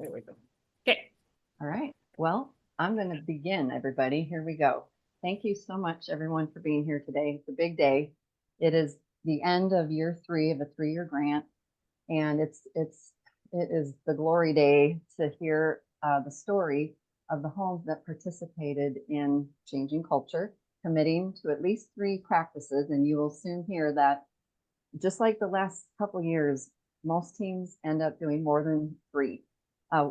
There we go. Okay. All right. Well, I'm going to begin, everybody. Here we go. Thank you so much, everyone, for being here today. It's a big day. It is the end of year 3 of a 3-year grant, and it is the glory day to hear the story of the homes that participated in changing culture, committing to at least 3 practices, and you will soon hear that just like the last couple years, most teams end up doing more than 3,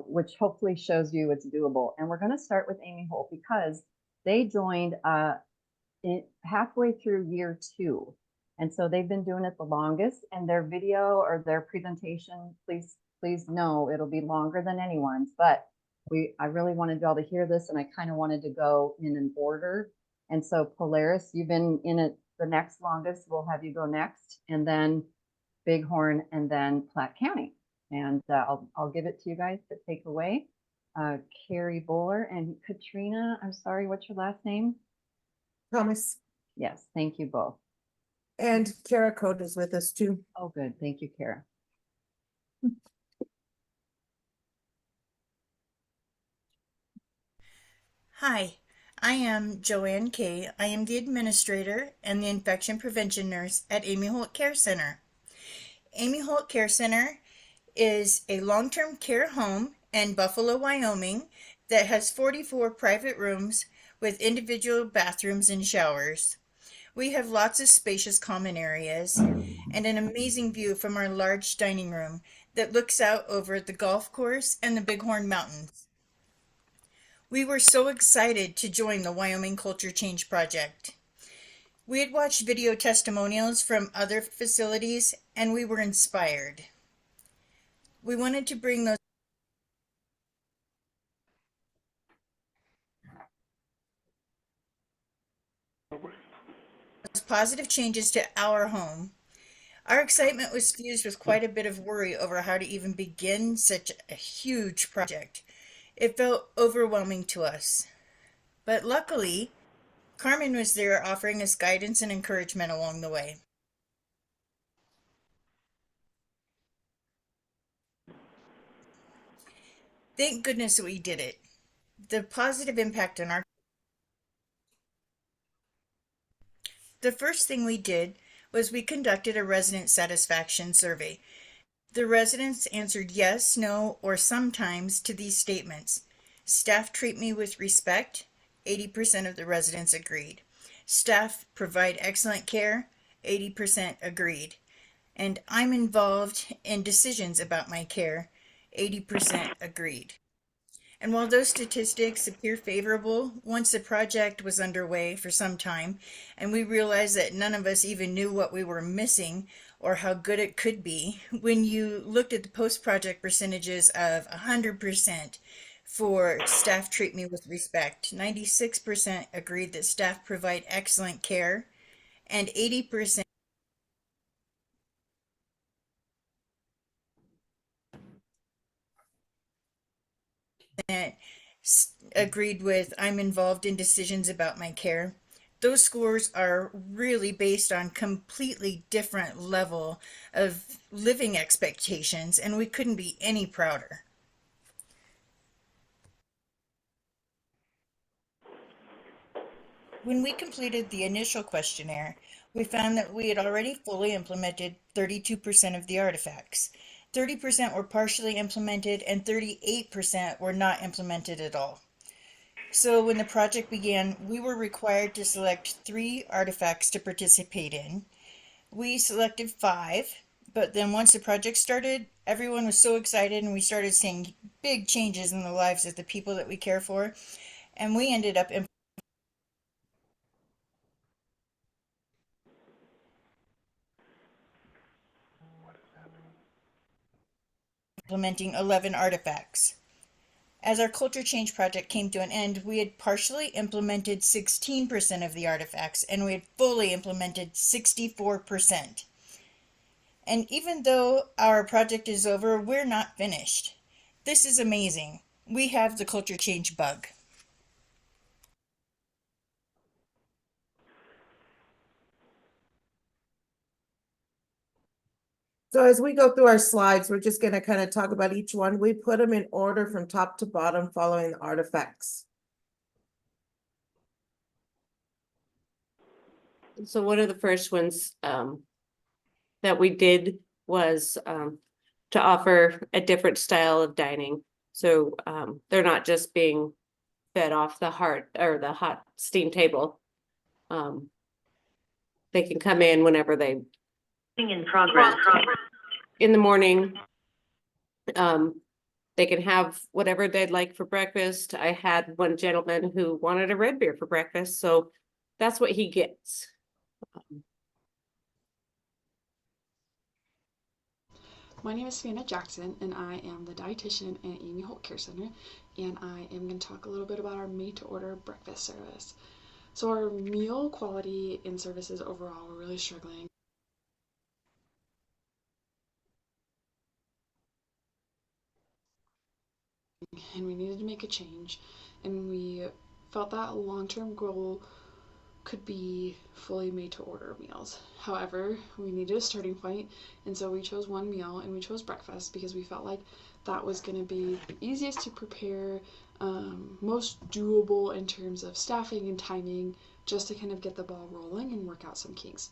which hopefully shows you it's doable. And we're going to start with Amy Holt because they joined halfway through year 2. And so they've been doing it the longest, and their video or their presentation, please know it'll be longer than anyone's, but I really wanted y'all to hear this, and I kind of wanted to go in an order. And so Polaris, you've been in it the next longest. We'll have you go next, and then Bighorn, and then Platte County. And I'll give it to you guys to take away. Carrie Bowler and Katrina, I'm sorry, what's your last name? Thomas. Yes, thank you both. And Kara Code is with us too. Oh, good. Thank you, Kara. Hi, I am Joanne Kay. I am the administrator and the infection prevention nurse at Amy Holt Care Center. Amy Holt Care Center is a long-term care home in Buffalo, Wyoming that has 44 private rooms with individual bathrooms and showers. We have lots of spacious common areas and an amazing view from our large dining room that looks out over the golf course and the Bighorn Mountains. We were so excited to join the Wyoming Culture Change Project. We had watched video testimonials from other facilities and we were inspired. We wanted to bring those positive changes to our home. Our excitement was fused with quite a bit of worry over how to even begin such a huge project. It felt overwhelming to us. But luckily, Carmen was there offering us guidance and encouragement along the way. Thank goodness we did it. The positive impact on our... The first thing we did was we conducted a resident satisfaction survey. The residents answered yes, no, or sometimes to these statements. Staff treat me with respect. 80% of the residents agreed. Staff provide excellent care. 80% agreed. And I'm involved in decisions about my care. 80% agreed. And while those statistics appear favorable, once the project was underway for some time, and we realized that none of us even knew what we were missing or how good it could be, when you looked at the post-project percentages of 100% for staff treat me with respect, 96% agreed that staff provide excellent care, and 80% agreed with I'm involved in decisions about my care. Those scores are really based on completely different level of living expectations, and we couldn't be any prouder. When we completed the initial questionnaire, we found that we had already fully implemented 32% of the artifacts. 30% were partially implemented and 38% were not implemented at all. So when the project began, we were required to select 3 artifacts to participate in. We selected 5, but then once the project started, everyone was so excited and we started seeing big changes in the lives of the people that we care for, and we ended up implementing 11 artifacts. As our culture change project came to an end, we had partially implemented 16% of the artifacts and we had fully implemented 64%. And even though our project is over, we're not finished. This is amazing. We have the culture change bug. So as we go through our slides, we're just gonna kind of talk about each one. We put them in order from top to bottom following the artifacts. So one of the first ones that we did was to offer a different style of dining. So they're not just being fed off the hot steam table. They can come in whenever they In progress. in the morning. They can have whatever they'd like for breakfast. I had one gentleman who wanted a red beer for breakfast, so that's what he gets. My name is Savannah Jackson, and I am the dietitian at Amy Holt Care Center, and I am going to talk a little bit about our made-to-order breakfast service. So our meal quality and services overall were really struggling. And we needed to make a change, and we felt that a long-term goal could be fully made to order meals. However, we needed a starting point, and so we chose one meal, and we chose breakfast because we felt like that was going to be the easiest to prepare, most doable in terms of staffing and timing, just to kind of get the ball rolling and work out some kinks.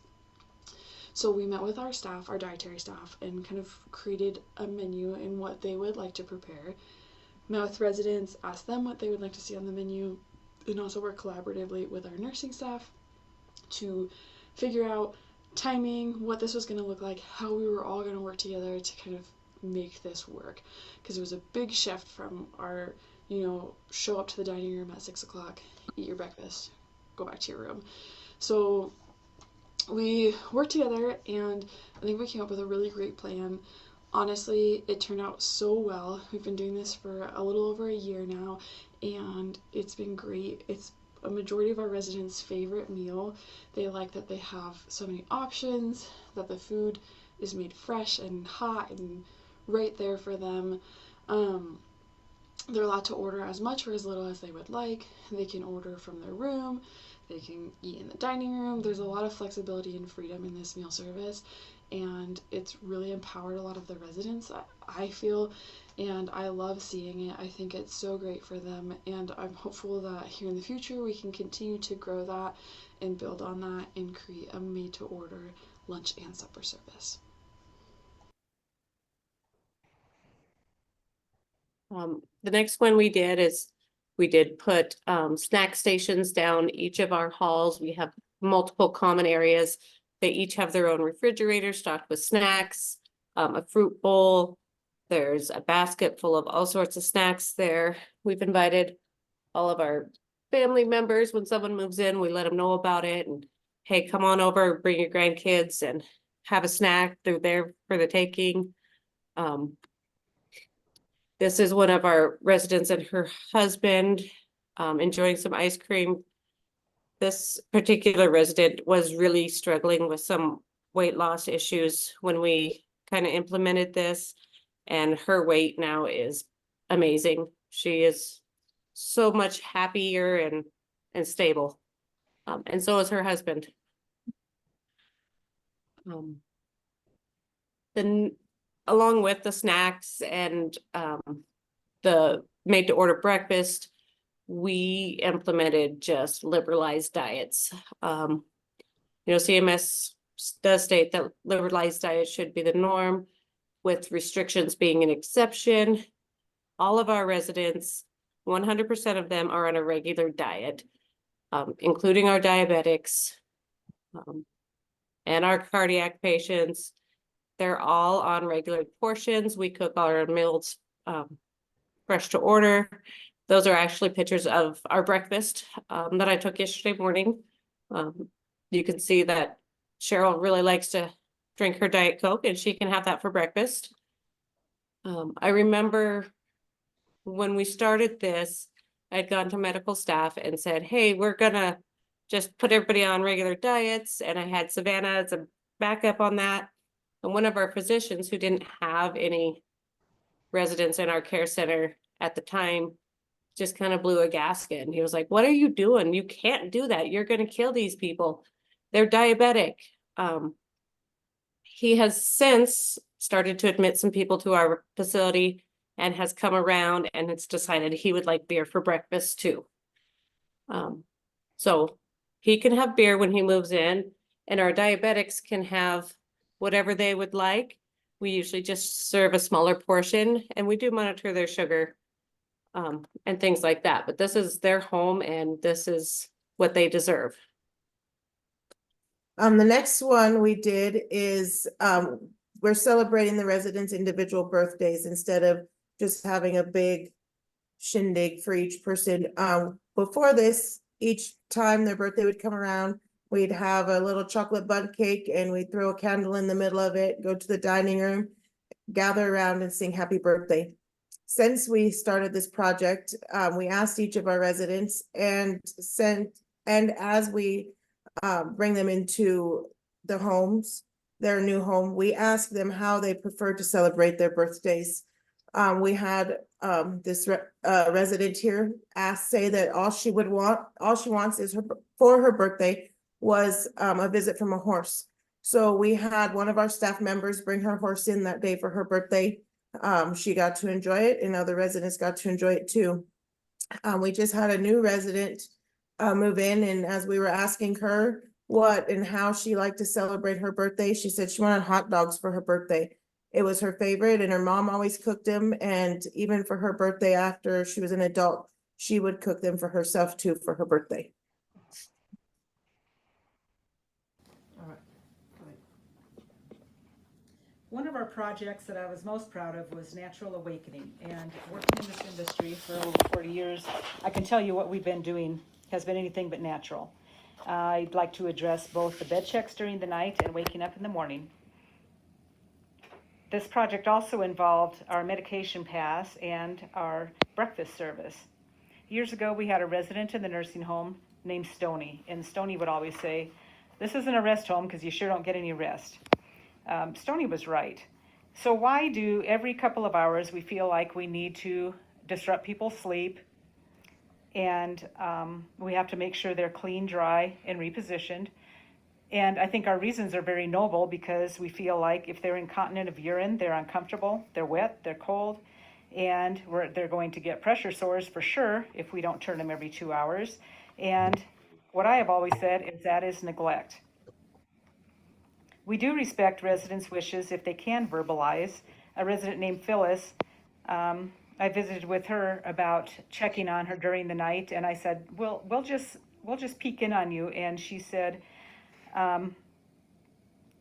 So we met with our staff, our dietary staff, and kind of created a menu and what they would like to prepare. Met with residents, asked them what they would like to see on the menu, and also work collaboratively with our nursing staff to figure out timing, what this was going to look like, how we were all going to work together to kind of make this work. Because it was a big shift from our, show up to the dining room at 6 o'clock, eat your breakfast, go back to your room. So we worked together, and I think we came up with a really great plan. Honestly, it turned out so well. We've been doing this for a little over a year now, and it's been great. It's a majority of our residents' favorite meal. They like that they have so many options, that the food is made fresh and hot and right there for them. They're allowed to order as much or as little as they would like. They can order from their room. They can eat in the dining room. There's a lot of flexibility and freedom in this meal service, and it's really empowered a lot of the residents, I feel, and I love seeing it. I think it's so great for them, and I'm hopeful that here in the future we can continue to grow that and build on that and create a made-to-order lunch and supper service. The next one we did is we did put snack stations down each of our halls. We have multiple common areas. They each have their own refrigerator stocked with snacks, a fruit bowl. There's a basket full of all sorts of snacks there. We've invited all of our family members. When someone moves in, we let them know about it. And hey, come on over, bring your grandkids and have a snack. They're there for the taking. This is one of our residents and her husband enjoying some ice cream. This particular resident was really struggling with some weight loss issues when we kind of implemented this, and her weight now is amazing. She is so much happier and stable. And so is her husband. Then along with the snacks and the made to order breakfast, we implemented just liberalized diets. CMS does state that liberalized diets should be the norm, with restrictions being an exception. All of our residents, 100% of them are on a regular diet, including our diabetics and our cardiac patients. They're all on regular portions. We cook our meals fresh to order. Those are actually pictures of our breakfast that I took yesterday morning. You can see that Cheryl really likes to drink her Diet Coke, and she can have that for breakfast. I remember when we started this, I'd gone to medical staff and said, hey, we're gonna just put everybody on regular diets. And I had Savannah as a backup on that. And one of our physicians who didn't have any residents in our care center at the time just kind of blew a gasket. And he was like, what are you doing? You can't do that. You're going to kill these people. They're diabetic. He has since started to admit some people to our facility and has come around and it's decided he would like beer for breakfast too. So he can have beer when he moves in, and our diabetics can have whatever they would like. We usually just serve a smaller portion, and we do monitor their sugar and things like that. But this is their home and this is what they deserve. The next one we did is, we're celebrating the residents' individual birthdays instead of just having a big shindig for each person. Before this, each time their birthday would come around, we'd have a little chocolate bundt cake and we'd throw a candle in the middle of it, go to the dining room, gather around and sing happy birthday. Since we started this project, we asked each of our residents and as we bring them into the homes, their new home, we ask them how they prefer to celebrate their birthdays. We had this resident here say that all she wants is for her birthday was a visit from a horse. So we had one of our staff members bring her horse in that day for her birthday. She got to enjoy it and other residents got to enjoy it too. We just had a new resident move in, and as we were asking her what and how she liked to celebrate her birthday, she said she wanted hot dogs for her birthday. It was her favorite and her mom always cooked them, and even for her birthday after she was an adult, she would cook them for herself too for her birthday. One of our projects that I was most proud of was Natural Awakening, and working in this industry for over 40 years, I can tell you what we've been doing has been anything but natural. I'd like to address both the bed checks during the night and waking up in the morning. This project also involved our medication pass and our breakfast service. Years ago, we had a resident in the nursing home named Stony, and Stony would always say, "This isn't a rest home because you sure don't get any rest." Stony was right. So why do every couple of hours we feel like we need to disrupt people's sleep, and we have to make sure they're clean, dry, and repositioned? And I think our reasons are very noble, because we feel like if they're incontinent of urine, they're uncomfortable, they're wet, they're cold, and they're going to get pressure sores for sure if we don't turn them every 2 hours. And what I have always said is that is neglect. We do respect residents' wishes if they can verbalize. A resident named Phyllis, I visited with her about checking on her during the night, and I said, we'll just peek in on you. And she said,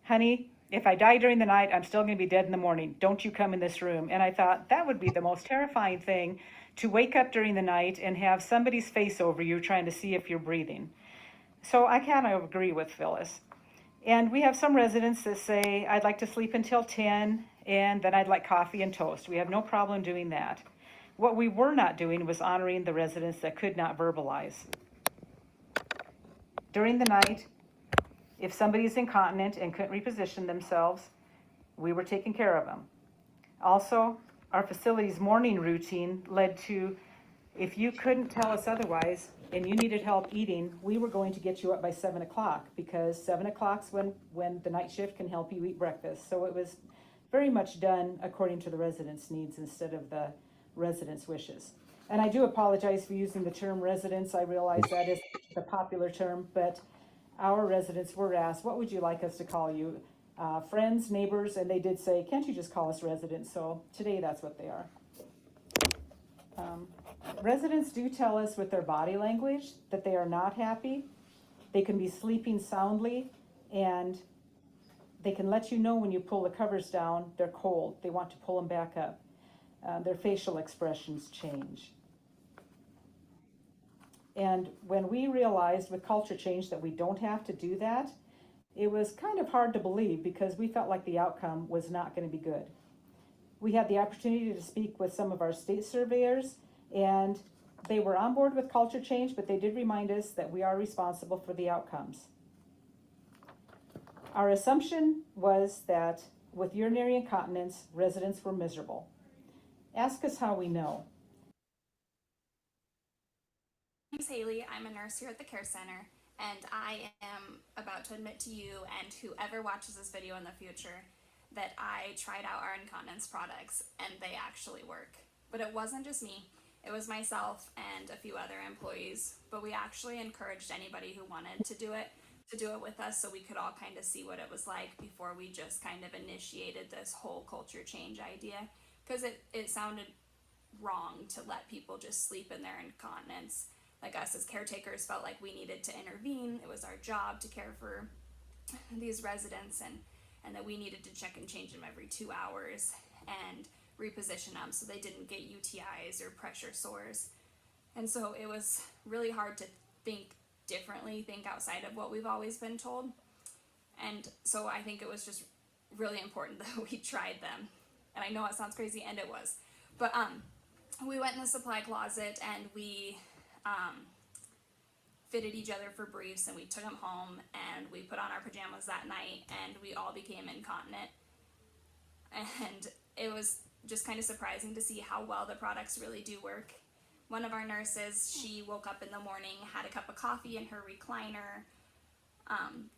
"Honey, if I die during the night, I'm still going to be dead in the morning. Don't you come in this room." And I thought that would be the most terrifying thing, to wake up during the night and have somebody's face over you trying to see if you're breathing. So I kind of agree with Phyllis. And we have some residents that say, "I'd like to sleep until 10, and then I'd like coffee and toast." We have no problem doing that. What we were not doing was honoring the residents that could not verbalize. During the night, if somebody is incontinent and couldn't reposition themselves, we were taking care of them. Also, our facility's morning routine led to, if you couldn't tell us otherwise and you needed help eating, we were going to get you up by 7 o'clock, because 7 o'clock's when the night shift can help you eat breakfast. So it was very much done according to the residents' needs instead of the residents' wishes. And I do apologize for using the term residents. I realize that is the popular term, but our residents were asked, "What would you like us to call you? Friends, neighbors?" And they did say, "Can't you just call us residents?" So today that's what they are. Residents do tell us with their body language that they are not happy. They can be sleeping soundly, and they can let you know when you pull the covers down, they're cold. They want to pull them back up. Their facial expressions change. And when we realized with culture change that we don't have to do that, it was kind of hard to believe, because we felt like the outcome was not going to be good. We had the opportunity to speak with some of our state surveyors, and they were on board with culture change, but they did remind us that we are responsible for the outcomes. Our assumption was that with urinary incontinence, residents were miserable. Ask us how we know. My name's Haley. I'm a nurse here at the care center, and I am about to admit to you and whoever watches this video in the future that I tried out our incontinence products and they actually work. But it wasn't just me, it was myself and a few other employees. But we actually encouraged anybody who wanted to do it with us, so we could all kind of see what it was like before we just kind of initiated this whole culture change idea, because it sounded wrong to let people just sleep in their incontinence. Like, us as caretakers felt like we needed to intervene. It was our job to care for these residents, and that we needed to check and change them every 2 hours and reposition them so they didn't get UTIs or pressure sores. And so it was really hard to think differently, think outside of what we've always been told. And so I think it was just really important that we tried them. And I know it sounds crazy, and it was. But we went in the supply closet and we fitted each other for briefs, and we took them home and we put on our pajamas that night, and we all became incontinent. And it was just kind of surprising to see how well the products really do work. One of our nurses, she woke up in the morning, had a cup of coffee in her recliner,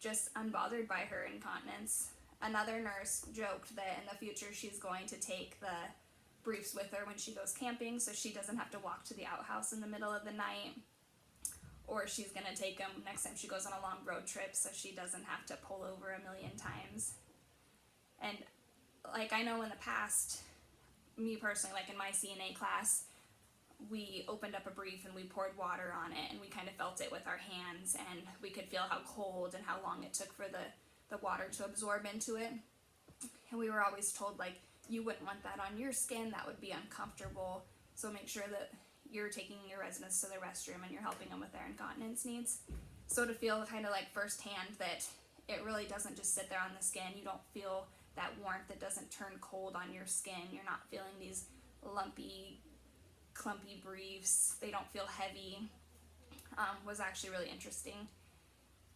just unbothered by her incontinence. Another nurse joked that in the future she's going to take the briefs with her when she goes camping, so she doesn't have to walk to the outhouse in the middle of the night. Or she's going to take them next time she goes on a long road trip, so she doesn't have to pull over a million times. And like, I know in the past, me personally, like in my CNA class, we opened up a brief and we poured water on it, and we kind of felt it with our hands, and we could feel how cold and how long it took for the water to absorb into it. And we were always told, like, you wouldn't want that on your skin, that would be uncomfortable, so make sure that you're taking your residents to the restroom and you're helping them with their incontinence needs. So to feel kind of like firsthand that it really doesn't just sit there on the skin, you don't feel that warmth, it doesn't turn cold on your skin, you're not feeling these lumpy, clumpy briefs, they don't feel heavy, was actually really interesting.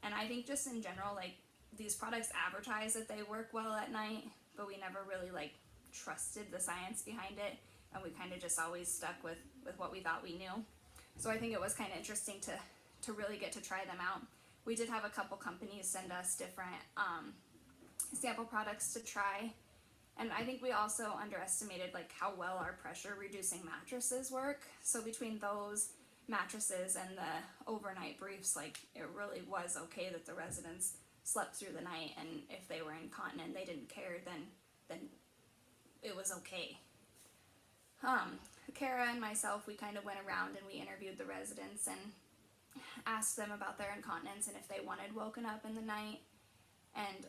And I think just in general, like, these products advertise that they work well at night, but we never really like trusted the science behind it, and we kind of just always stuck with what we thought we knew. So I think it was kind of interesting to really get to try them out. We did have a couple companies send us different sample products to try, and I think we also underestimated like how well our pressure reducing mattresses work. So between those mattresses and the overnight briefs, like, it really was okay that the residents slept through the night, and if they were incontinent, they didn't care, then it was okay. Kara and myself, we kind of went around and we interviewed the residents and asked them about their incontinence and if they wanted woken up in the night. And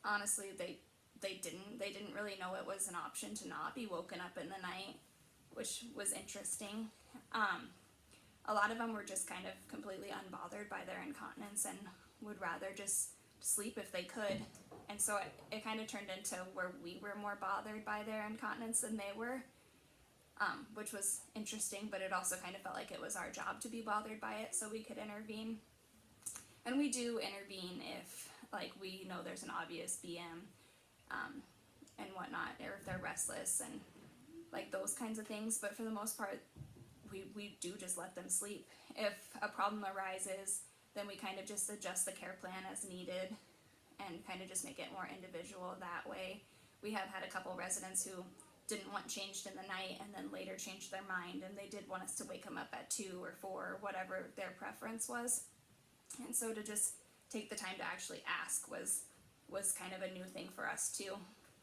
honestly, they didn't really know it was an option to not be woken up in the night, which was interesting. A lot of them were just kind of completely unbothered by their incontinence and would rather just sleep if they could. And so it kind of turned into where we were more bothered by their incontinence than they were, which was interesting, but it also kind of felt like it was our job to be bothered by it, so we could intervene. And we do intervene if, like, we know there's an obvious BM and whatnot, or if they're restless and like those kinds of things. But for the most part, we do just let them sleep. If a problem arises, then we kind of just adjust the care plan as needed and kind of just make it more individual that way. We have had a couple residents who didn't want changed in the night and then later changed their mind, and they did want us to wake them up at 2 or 4 or whatever their preference was. And so to just take the time to actually ask was kind of a new thing for us too.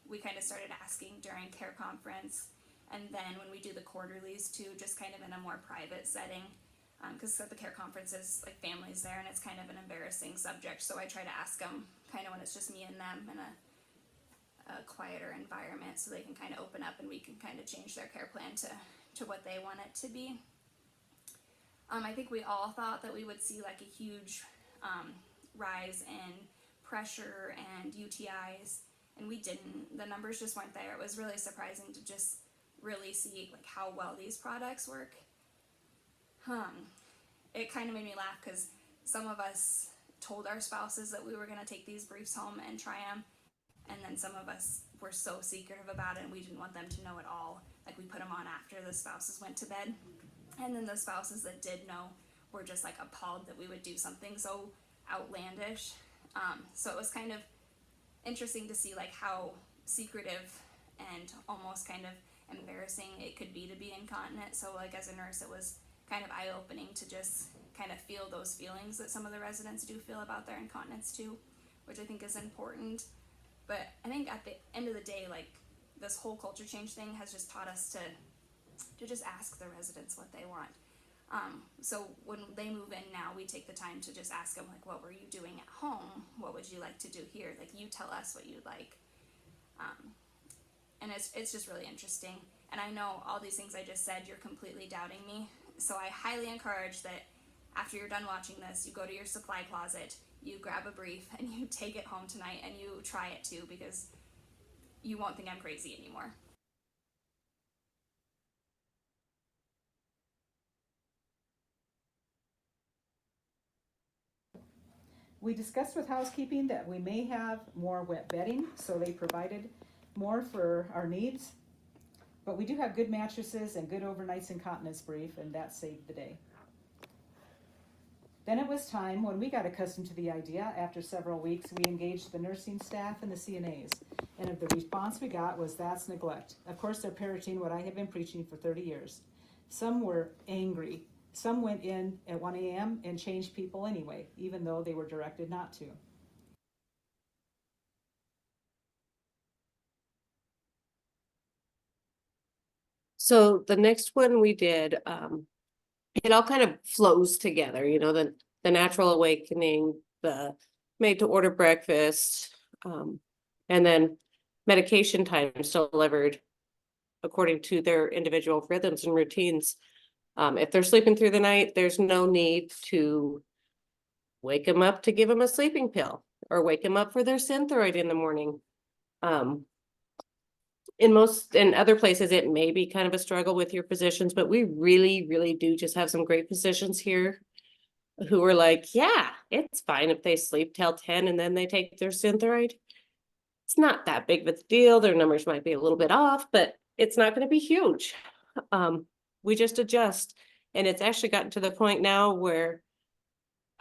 We kind of started asking during care conference, and then when we do the quarterlies too, just kind of in a more private setting, because at the care conference is like families there and it's kind of an embarrassing subject, so I try to ask them kind of when it's just me and them in a quieter environment, so they can kind of open up and we can kind of change their care plan to what they want it to be. I think we all thought that we would see like a huge rise in pressure and UTIs, and we didn't. The numbers just weren't there. It was really surprising to just really see like how well these products work. It kind of made me laugh because some of us told our spouses that we were going to take these briefs home and try them, and then some of us were so secretive about it and we didn't want them to know at all. Like, we put them on after the spouses went to bed, and then the spouses that did know were just like appalled that we would do something so outlandish. So it was kind of interesting to see like how secretive and almost kind of embarrassing it could be to be incontinent. So like as a nurse, it was kind of eye-opening to just kind of feel those feelings that some of the residents do feel about their incontinence too, which I think is important. But I think at the end of the day, like this whole culture change thing has just taught us to just ask the residents what they want. So when they move in now, we take the time to just ask them, like, what were you doing at home? What would you like to do here? Like, you tell us what you'd like. And it's just really interesting. And I know all these things I just said, you're completely doubting me. So I highly encourage that after you're done watching this, you go to your supply closet, you grab a brief, and you take it home tonight and you try it too, because you won't think I'm crazy anymore. We discussed with housekeeping that we may have more wet bedding, so they provided more for our needs. But we do have good mattresses and good overnight's incontinence brief, and that saved the day. Then it was time when we got accustomed to the idea. After several weeks, we engaged the nursing staff and the CNAs. And the response we got was, that's neglect. Of course, they're parroting what I have been preaching for 30 years. Some were angry. Some went in at 1 a.m. and changed people anyway, even though they were directed not to. So the next one we did, it all kind of flows together, you know, the natural awakening, the made to order breakfast, and then medication times delivered according to their individual rhythms and routines. If they're sleeping through the night, there's no need to wake them up to give them a sleeping pill or wake them up for their Synthroid in the morning. In other places, it may be kind of a struggle with your physicians, but we really, really do just have some great physicians here who are like, yeah, it's fine if they sleep till 10 and then they take their Synthroid. It's not that big of a deal. Their numbers might be a little bit off, but it's not going to be huge. We just adjust. And it's actually gotten to the point now where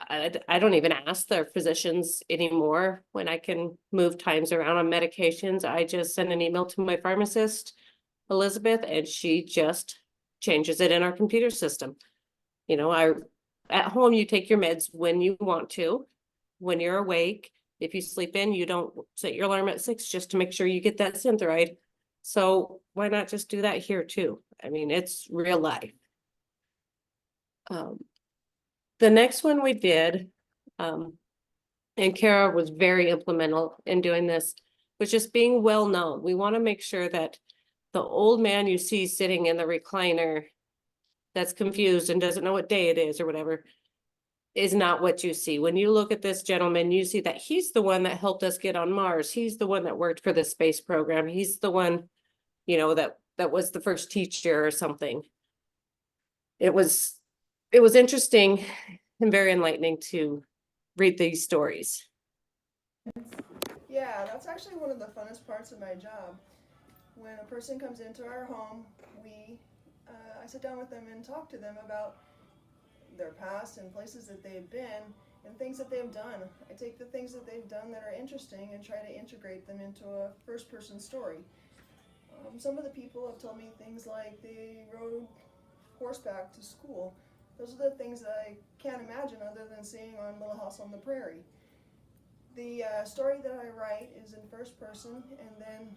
I don't even ask their physicians anymore when I can move times around on medications. I just send an email to my pharmacist, Elizabeth, and she just changes it in our computer system. You know, at home, you take your meds when you want to, when you're awake. If you sleep in, you don't set your alarm at 6 just to make sure you get that Synthroid. So why not just do that here too? I mean, it's real life. The next one we did, and Kara was very implemental in doing this, was just being well known. We want to make sure that the old man you see sitting in the recliner that's confused and doesn't know what day it is or whatever is not what you see. When you look at this gentleman, you see that he's the one that helped us get on Mars. He's the one that worked for the space program. He's the one, you know, that was the first teacher or something. It was interesting and very enlightening to read these stories. Yeah, that's actually one of the funnest parts of my job. When a person comes into our home, I sit down with them and talk to them about their past and places that they've been and things that they've done. I take the things that they've done that are interesting and try to integrate them into a first-person story. Some of the people have told me things like they rode horseback to school. Those are the things that I can't imagine other than seeing on Little House on the Prairie. The story that I write is in first person, and then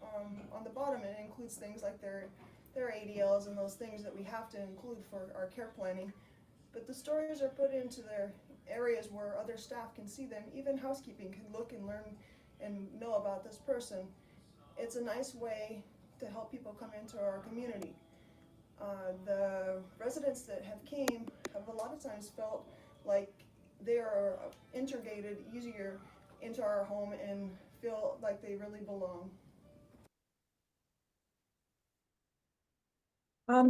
on the bottom it includes things like their ADLs and those things that we have to include for our care planning. But the stories are put into their areas where other staff can see them. Even housekeeping can look and learn and know about this person. It's a nice way to help people come into our community. The residents that have came have a lot of times felt like they are integrated easier into our home and feel like they really belong.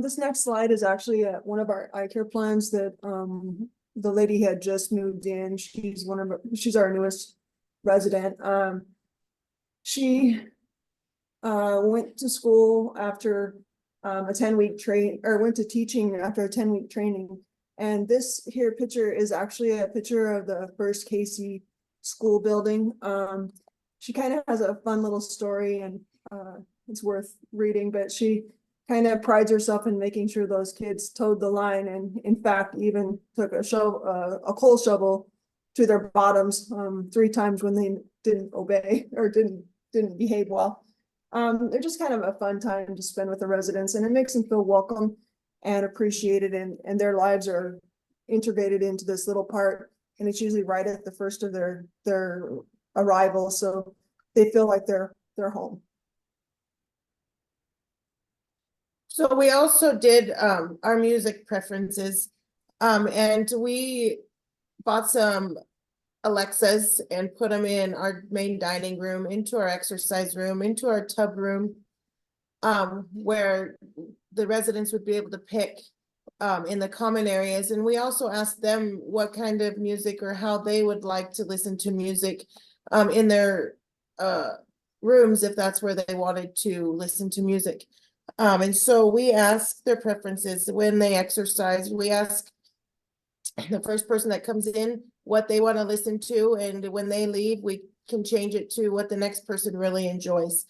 This next slide is actually one of our eye care plans that the lady had just moved in. She's our newest resident. She went to school after a 10-week went to teaching after a 10-week training. And this here picture is actually a picture of the first Casey school building. she kind of has a fun little story, and it's worth reading, but she kind of prides herself in making sure those kids towed the line, and in fact even took a coal shovel to their bottoms 3 times when they didn't obey or didn't behave well. They're just kind of a fun time to spend with the residents, and it makes them feel welcome and appreciated, and their lives are integrated into this little part, and it's usually right at the first of their arrival, so they feel like they're home. So we also did our music preferences, and we bought some Alexas and put them in our main dining room, into our exercise room, into our tub room, where the residents would be able to pick in the common areas. And we also asked them what kind of music or how they would like to listen to music in their rooms, if that's where they wanted to listen to music. And so we ask their preferences when they exercise. We ask the first person that comes in what they want to listen to, and when they leave, we can change it to what the next person really enjoys.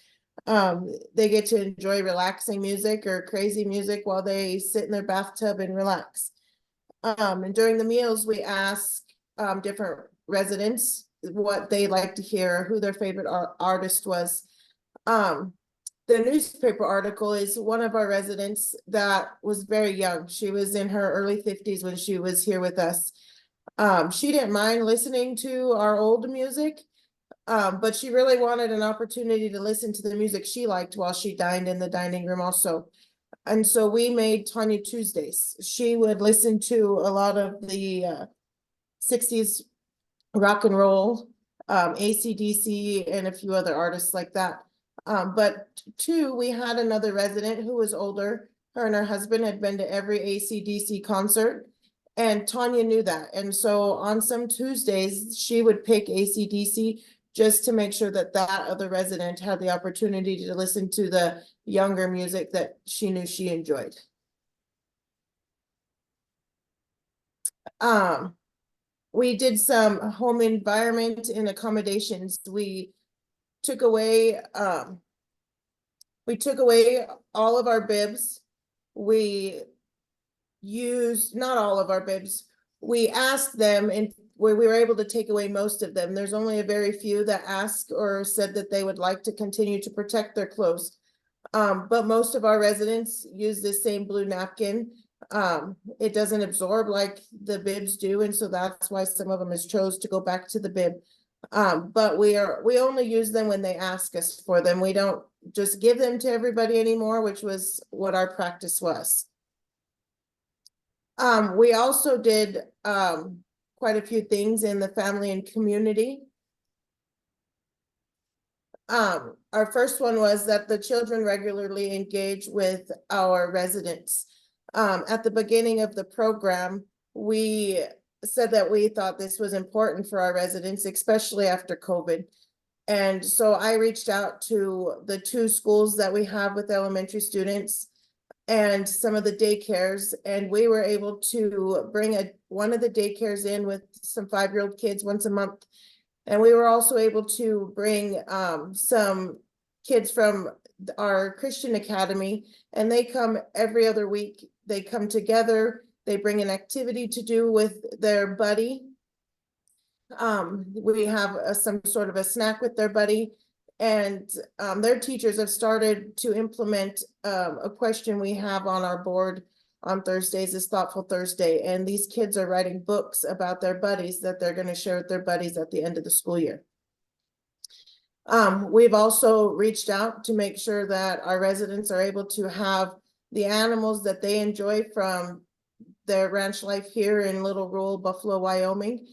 They get to enjoy relaxing music or crazy music while they sit in their bathtub and relax. And during the meals, we ask different residents what they like to hear, who their favorite artist was. The newspaper article is one of our residents that was very young. She was in her early 50s when she was here with us. She didn't mind listening to our old music, but she really wanted an opportunity to listen to the music she liked while she dined in the dining room also. And so we made Tanya Tuesdays. She would listen to a lot of the 60s rock and roll, AC/DC, and a few other artists like that. But two, we had another resident who was older. Her and her husband had been to every AC/DC concert, and Tanya knew that. And so on some Tuesdays, she would pick AC/DC just to make sure that that other resident had the opportunity to listen to the younger music that she knew she enjoyed. We did some home environment and accommodations. We took away all of our bibs. We used not all of our bibs. We asked them, and we were able to take away most of them. There's only a very few that asked or said that they would like to continue to protect their clothes. But most of our residents use this same blue napkin. It doesn't absorb like the bibs do, and so that's why some of them has chose to go back to the bib. But we only use them when they ask us for them. We don't just give them to everybody anymore, which was what our practice was. We also did quite a few things in the family and community. Our first one was that the children regularly engage with our residents. At the beginning of the program, we said that we thought this was important for our residents, especially after COVID. And so I reached out to the 2 schools that we have with elementary students and some of the daycares, and we were able to bring one of the daycares in with some 5-year-old kids once a month. And we were also able to bring some kids from our Christian Academy, and they come every other week. They come together, they bring an activity to do with their buddy. We have some sort of a snack with their buddy, and their teachers have started to implement a question we have on our board on Thursdays is Thoughtful Thursday, and these kids are writing books about their buddies that they're going to share with their buddies at the end of the school year. We've also reached out to make sure that our residents are able to have the animals that they enjoy from their ranch life here in little rural Buffalo, Wyoming.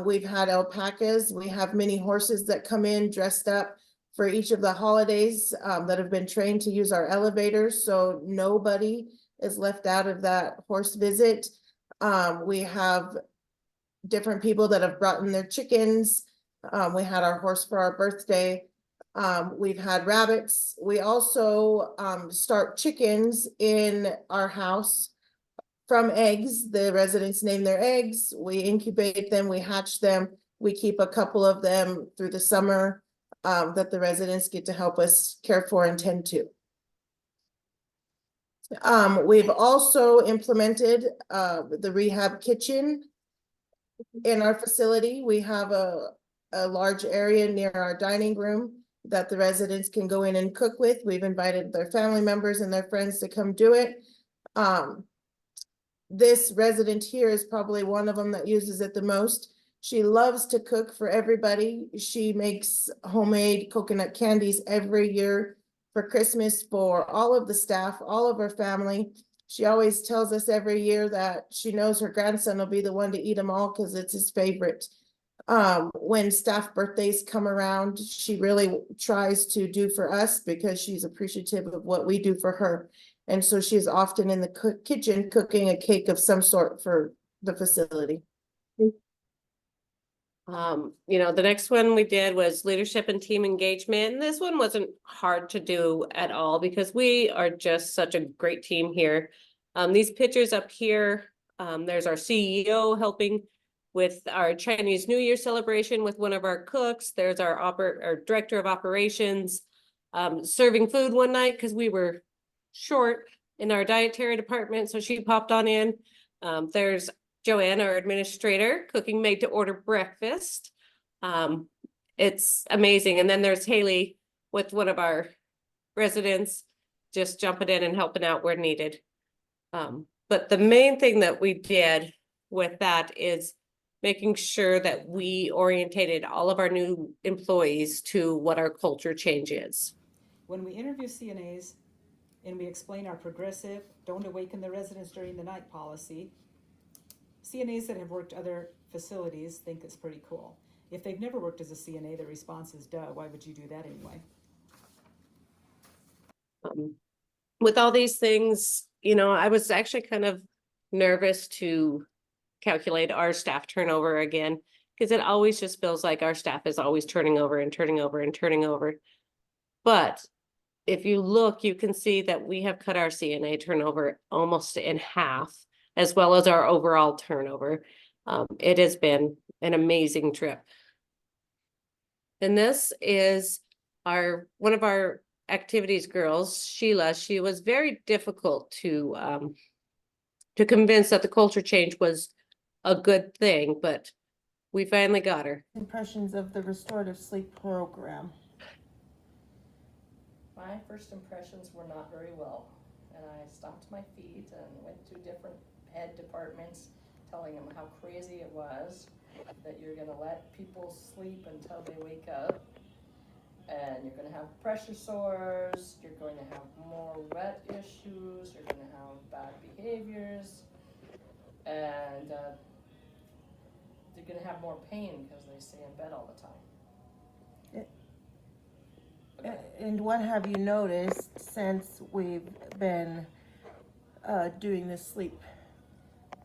We've had alpacas. We have mini horses that come in dressed up for each of the holidays that have been trained to use our elevators, so nobody is left out of that horse visit. We have different people that have brought in their chickens. We had our horse for our birthday. We've had rabbits. We also start chickens in our house from eggs. The residents name their eggs. We incubate them, we hatch them. We keep a couple of them through the summer. that the residents get to help us care for and tend to. We've also implemented the rehab kitchen in our facility. We have a large area near our dining room that the residents can go in and cook with. We've invited their family members and their friends to come do it. This resident here is probably one of them that uses it the most. She loves to cook for everybody. She makes homemade coconut candies every year for Christmas for all of the staff, all of her family. She always tells us every year that she knows her grandson will be the one to eat them all because it's his favorite. When staff birthdays come around, she really tries to do for us because she's appreciative of what we do for her. And so she's often in the kitchen cooking a cake of some sort for the facility. The next one we did was leadership and team engagement. And this one wasn't hard to do at all because we are just such a great team here. These pictures up here, there's our CEO helping with our Chinese New Year celebration with one of our cooks. There's our director of operations, serving food one night because we were short in our dietary department. So she popped on in. There's Joanne, our administrator, cooking made to order breakfast. It's amazing. And then there's Haley with one of our residents just jumping in and helping out where needed. But the main thing that we did with that is making sure that we orientated all of our new employees to what our culture change is. When we interview CNAs and we explain our progressive, don't awaken the residents during the night policy, CNAs that have worked other facilities think it's pretty cool. If they've never worked as a CNA, the response is, duh, why would you do that anyway? With all these things, I was actually kind of nervous to calculate our staff turnover again, because it always just feels like our staff is always turning over and turning over and turning over. But if you look, you can see that we have cut our CNA turnover almost in half, as well as our overall turnover. It has been an amazing trip. And this is one of our activities girls, Sheila. She was very difficult to convince that the culture change was a good thing, but we finally got her. Impressions of the restorative sleep program. My first impressions were not very well, and I stomped my feet and went to different head departments telling them how crazy it was that you're going to let people sleep until they wake up, and you're going to have pressure sores, you're going to have more wet issues, you're going to have bad behaviors, and you're going to have more pain because they stay in bed all the time. And what have you noticed since we've been doing this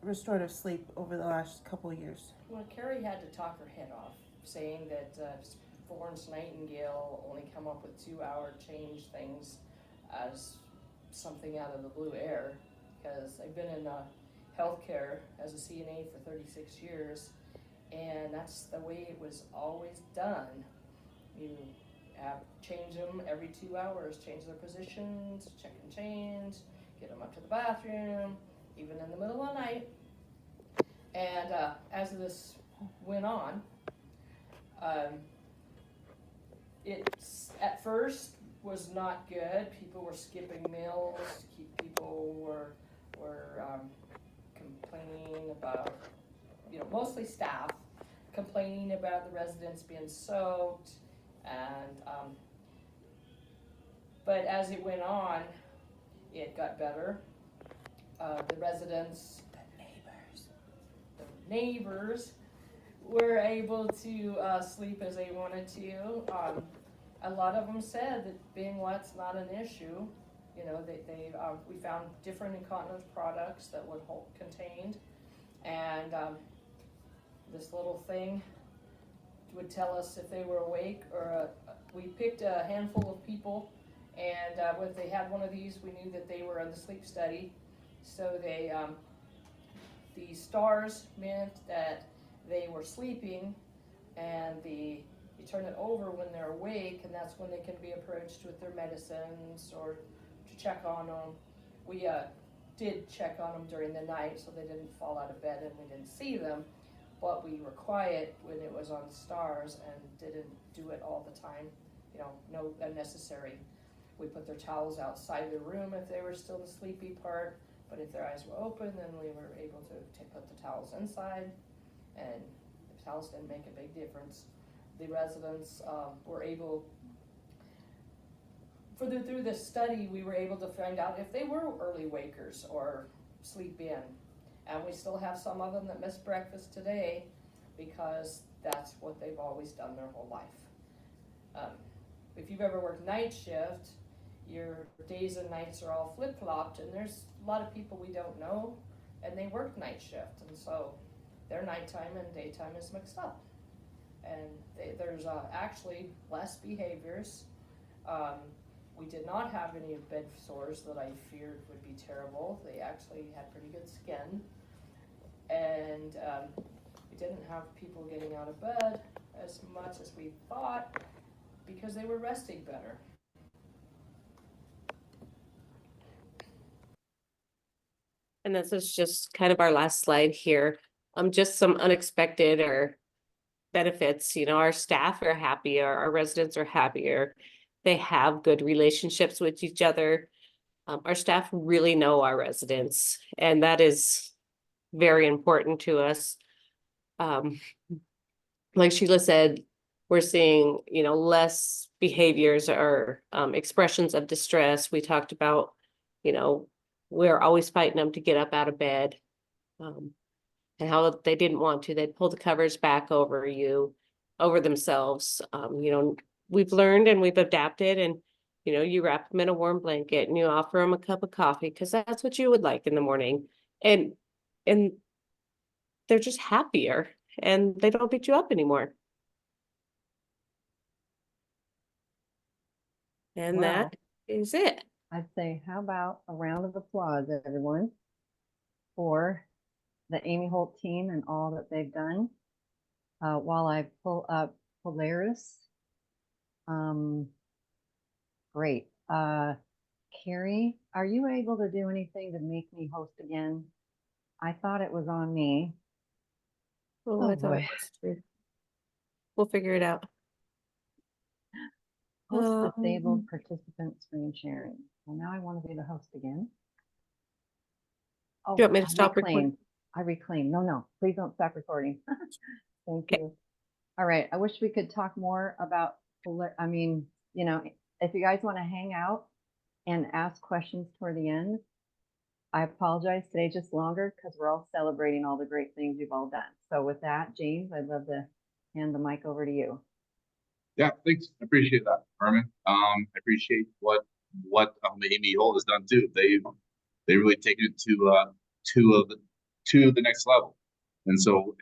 restorative sleep over the last couple of years? Well, Carrie had to talk her head off, saying that Florence Nightingale only come up with 2-hour change things as something out of the blue air, because I've been in healthcare as a CNA for 36 years, and that's the way it was always done. You change them every 2 hours, change their positions, check and change, get them up to the bathroom, even in the middle of the night. And as this went on, it at first was not good. People were skipping meals. People were complaining about, mostly staff, complaining about the residents being soaked. And but as it went on, it got better. The residents, the neighbors were able to sleep as they wanted to. A lot of them said that being wet's not an issue. We found different incontinence products that would hold contained, and this little thing would tell us if they were awake, or we picked a handful of people, and if they had one of these, we knew that they were in the sleep study. So the stars meant that they were sleeping, and the You turn it over when they're awake, and that's when they can be approached with their medicines or to check on them. We did check on them during the night so they didn't fall out of bed and we didn't see them, but we were quiet when it was on stars and didn't do it all the time, you know, no unnecessary. We put their towels outside the room if they were still the sleepy part, but if their eyes were open, then we were able to put the towels inside, and the towels didn't make a big difference. The residents were able, through this study, we were able to find out if they were early wakers or sleep in. And we still have some of them that miss breakfast today because that's what they've always done their whole life. If you've ever worked night shift, your days and nights are all flip-flopped, and there's a lot of people we don't know, and they work night shift, and so their nighttime and daytime is mixed up. And there's actually less behaviors. We did not have any bed sores that I feared would be terrible. They actually had pretty good skin. And we didn't have people getting out of bed as much as we thought because they were resting better. And this is just kind of our last slide here. Just some unexpected or benefits. You know, our staff are happier, our residents are happier. They have good relationships with each other. Our staff really know our residents, and that is very important to us. Like Sheila said, we're seeing, you know, less behaviors or expressions of distress. We talked about, you know, we're always fighting them to get up out of bed, and how they didn't want to. They'd pull the covers back over themselves. You know, we've learned and we've adapted, and, you know, you wrap them in a warm blanket and you offer them a cup of coffee because that's what you would like in the morning. And they're just happier and they don't beat you up anymore. And Wow. that is it. I'd say, how about a round of applause, everyone, for the Amy Holt team and all that they've done. While I pull up Polaris, great. Carrie, are you able to do anything to make me host again? I thought it was on me. Oh, I thought it boy. was too. We'll figure it out. Host disabled participant screen sharing. Well, now I want to be the host again. Oh, Do you want me to stop recording? I reclaim. No, please don't stop recording. Thank you. All right. I wish we could talk more about, I mean, you know, if you guys want to hang out and ask questions toward the end, I apologize. Today's just longer because we're all celebrating all the great things you've all done. So with that, James, I'd love to hand the mic over to you. Yeah, thanks. I appreciate that, Carmen. I appreciate what Amy Holt has done too. They really taken it to the next level, and so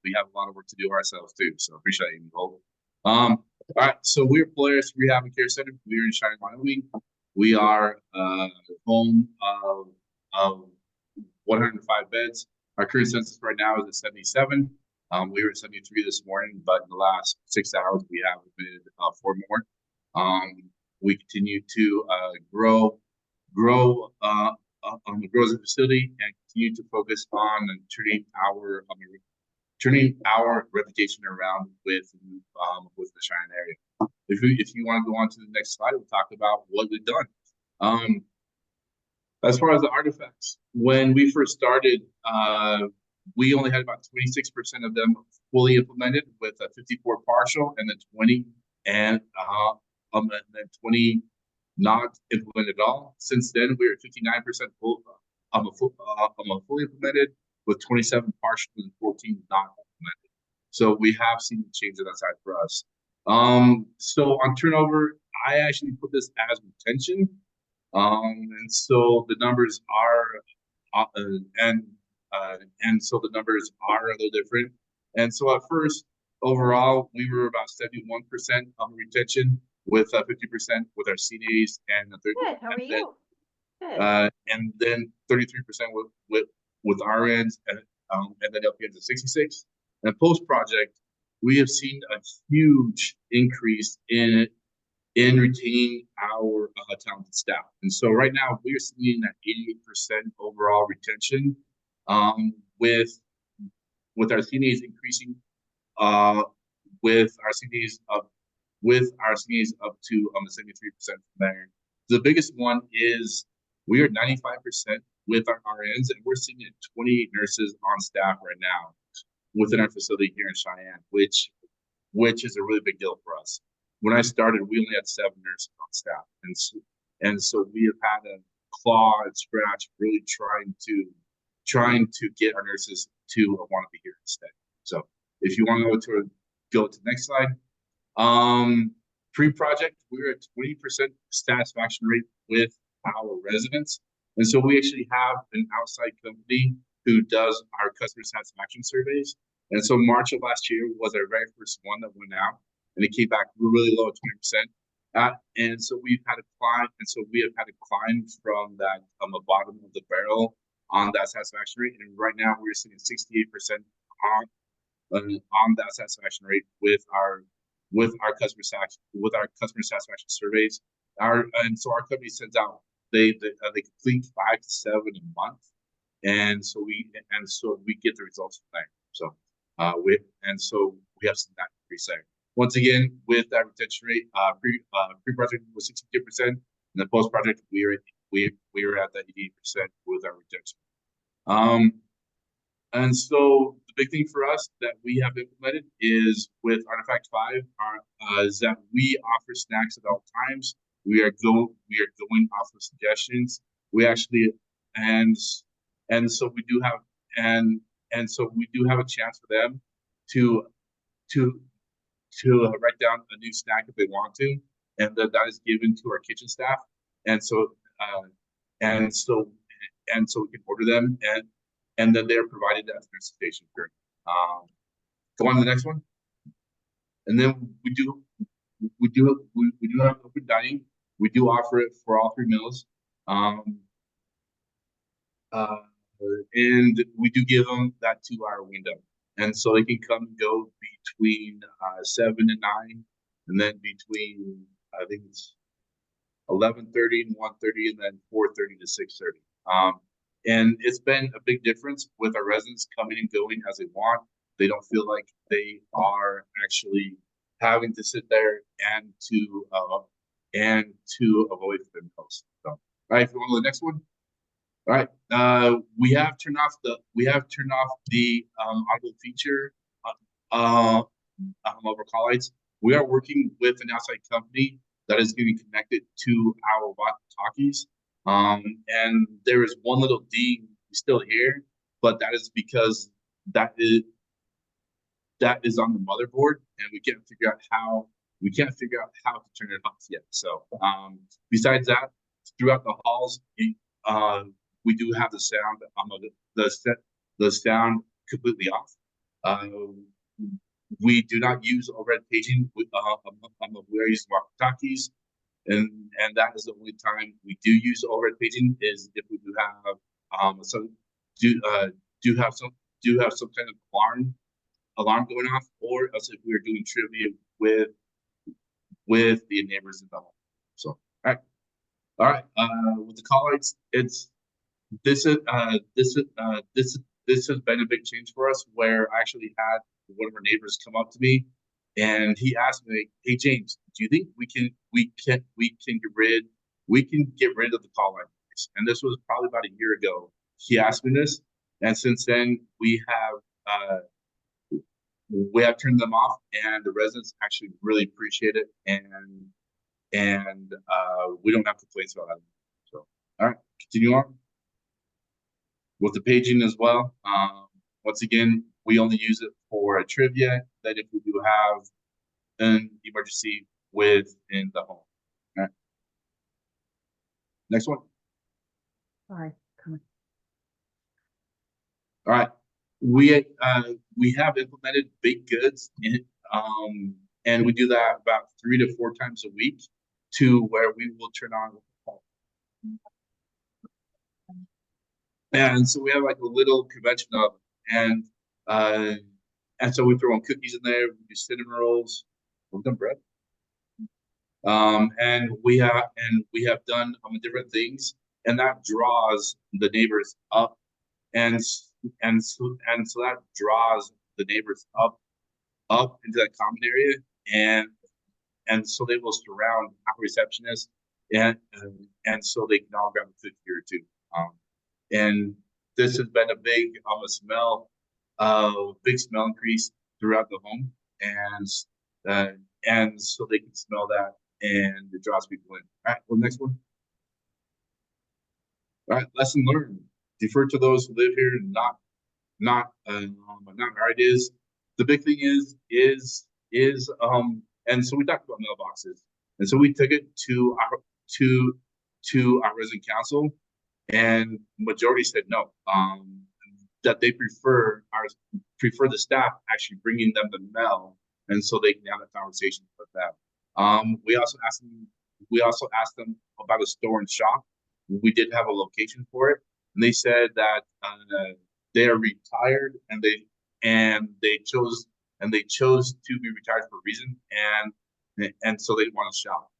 we have a lot of work to do ourselves too. So I appreciate Amy Holt. All right, so we're Polaris Rehab and Care Center. We're in Cheyenne, Wyoming. We are home of 105 beds. Our current census right now is at 77. We were at 73 this morning, but in the last 6 hours, we have admitted 4 more. We continue to grow as a facility and continue to focus on turning our reputation around with the Cheyenne area. If you want to go on to the next slide, we'll talk about what we've done. As far as the artifacts, when we first started, we only had about 26% of them fully implemented, with 54 partial, and then 20 not implemented at all. Since then, we are 59% fully implemented, with 27 partial and 14 not implemented. So we have seen a change on that side for us. So on turnover, I actually put this as retention. And so the numbers are, and so the numbers are a little different. And so at first, overall, we were about 71% of retention, with 50% with our CNAs and 30%. Good. How are you? Good. And then 33% with RNs, and then LPNs at 66. And post project, we have seen a huge increase in retaining our talented staff. And so right now we are sitting at 88% overall retention, with our CNAs increasing, with our CNAs up to 73% from there. The biggest one is we are 95% with our RNs, and we're sitting at 28 nurses on staff right now within our facility here in Cheyenne, which is a really big deal for us. When I started, we only had 7 nurses on staff, and so we have had to claw and scratch, really trying to get our nurses to want to be here and stay. So if you want to go to the next slide. Pre-project, we were at 20% satisfaction rate with our residents. And so we actually have an outside company who does our customer satisfaction surveys. And so March of last year was our very first one that went out, and it came back really low at 20%. And so we've had to climb, from that the bottom of the barrel on that satisfaction rate. And right now we're sitting at 68% on that satisfaction rate with our customer satisfaction surveys. And so our company sends out, they complete 5 to 7 a month, and so we get the results from there. So we have some that increase there. Once again, with that retention rate, pre-project was 62%, and the post-project we were at that 88% with our retention. And so the big thing for us that we have implemented is with Artifact 5 is that we offer snacks at all times. We are going off of suggestions. We actually and so we do have a chance for them to write down a new snack if they want to, and that is given to our kitchen staff. And so we can order them, and then they're provided at their station. Go on to the next one. And then we do have open dining. We do offer it for all 3 meals. And we do give them that 2-hour window. And so they can come and go between 7 and 9, and then between, I think it's 11:30 and 1:30, and then 4:30 to 6:30. And it's been a big difference with our residents coming and going as they want. They don't feel like they are actually having to sit there and to avoid their meals. So, all right, if you want to go to the next one. All right, we have turned off the audible feature of our call lights. We are working with an outside company that is getting connected to our walkie-talkies. And there is one little ding we still hear, but that is because that is on the motherboard, and we can't figure out how to turn it off yet. So besides that, throughout the halls, we do have the sound the sound completely off. We do not use overhead paging. We are using walkie-talkies, and that is the only time we do use overhead paging is if we do have some kind of alarm going off, or else if we are doing trivia with the neighbors in the home. So all right. With the call lights, this has been a big change for us, where I actually had one of our neighbors come up to me, and he asked me, "Hey James, do you think we can get rid of the call lights?" And this was probably about a year ago. He asked me this, and since then we have turned them off, and the residents actually really appreciate it, and we don't have complaints about that. So all right, continue on with the paging as well. Once again, we only use it for a trivia, that if we do have an emergency within the home. All right. Next one. Sorry, come on. All right. We have implemented big goods and we do that about 3 to 4 times a week, to where we will turn on. And so we have like a little convention of, and so we throw in cookies in there. We do cinnamon rolls. We've done bread. And we have done different things, and that draws the neighbors up, and so that draws the neighbors up into that common area, and so they will surround our receptionist, and so they can all grab a food here too. And this has been a big big smell increase throughout the home, and so they can smell that, and it draws people in. All right, well, next one. All right, lesson learned: defer to those who live here, not our ideas. The big thing is and so we talked about mailboxes, and so we took it to our resident council, and majority said no. That they prefer the staff actually bringing them the mail, and so they can have a conversation with them. We also asked them about a store and shop. We did have a location for it, and they said that they are retired, and they chose to be retired for a reason, and so they want to shop.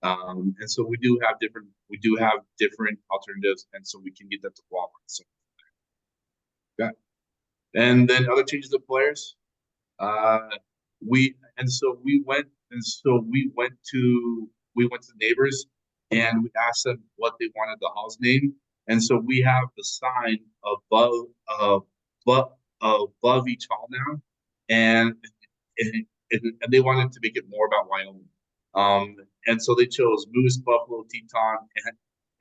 And so we do have different alternatives, and so we can get that to Walmart. So, okay. And then other changes of players. We went to the neighbors, and we asked them what they wanted the hall's name. And so we have the sign above each hall now, and they wanted to make it more about Wyoming. And so they chose Moose, Buffalo, Teton,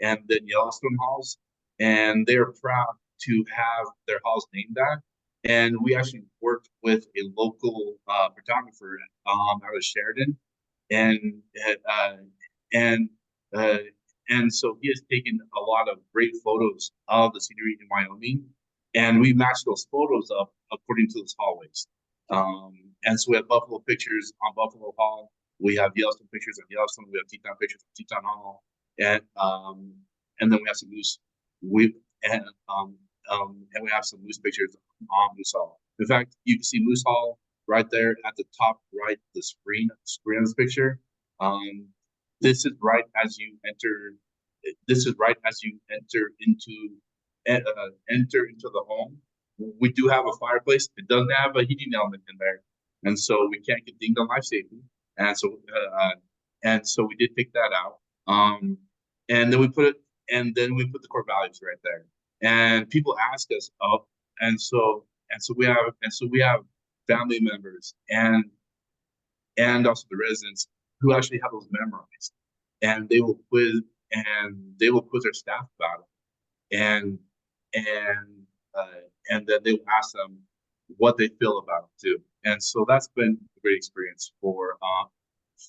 and then Yellowstone halls, and they are proud to have their halls named that. And we actually worked with a local photographer out of Sheridan, and so he has taken a lot of great photos of the scenery in Wyoming, and we matched those photos up according to those hallways. And so we have Buffalo pictures on Buffalo Hall. We have Yellowstone pictures on Yellowstone. We have Teton pictures on Teton Hall, and then we have some Moose. And we have some Moose pictures on Moose Hall. In fact, you can see Moose Hall right there at the top right of the screen of this picture. This is right as you enter. This is right as you enter into the home. We do have a fireplace. It doesn't have a heating element in there, and so we can't get dinged on life safety. And so we did take that out. And then we put the core values right there. And people ask us, and so we have family members and also the residents who actually have those memorized, and they will quiz their staff about it, and then they will ask them what they feel about it too. And so that's been a great experience for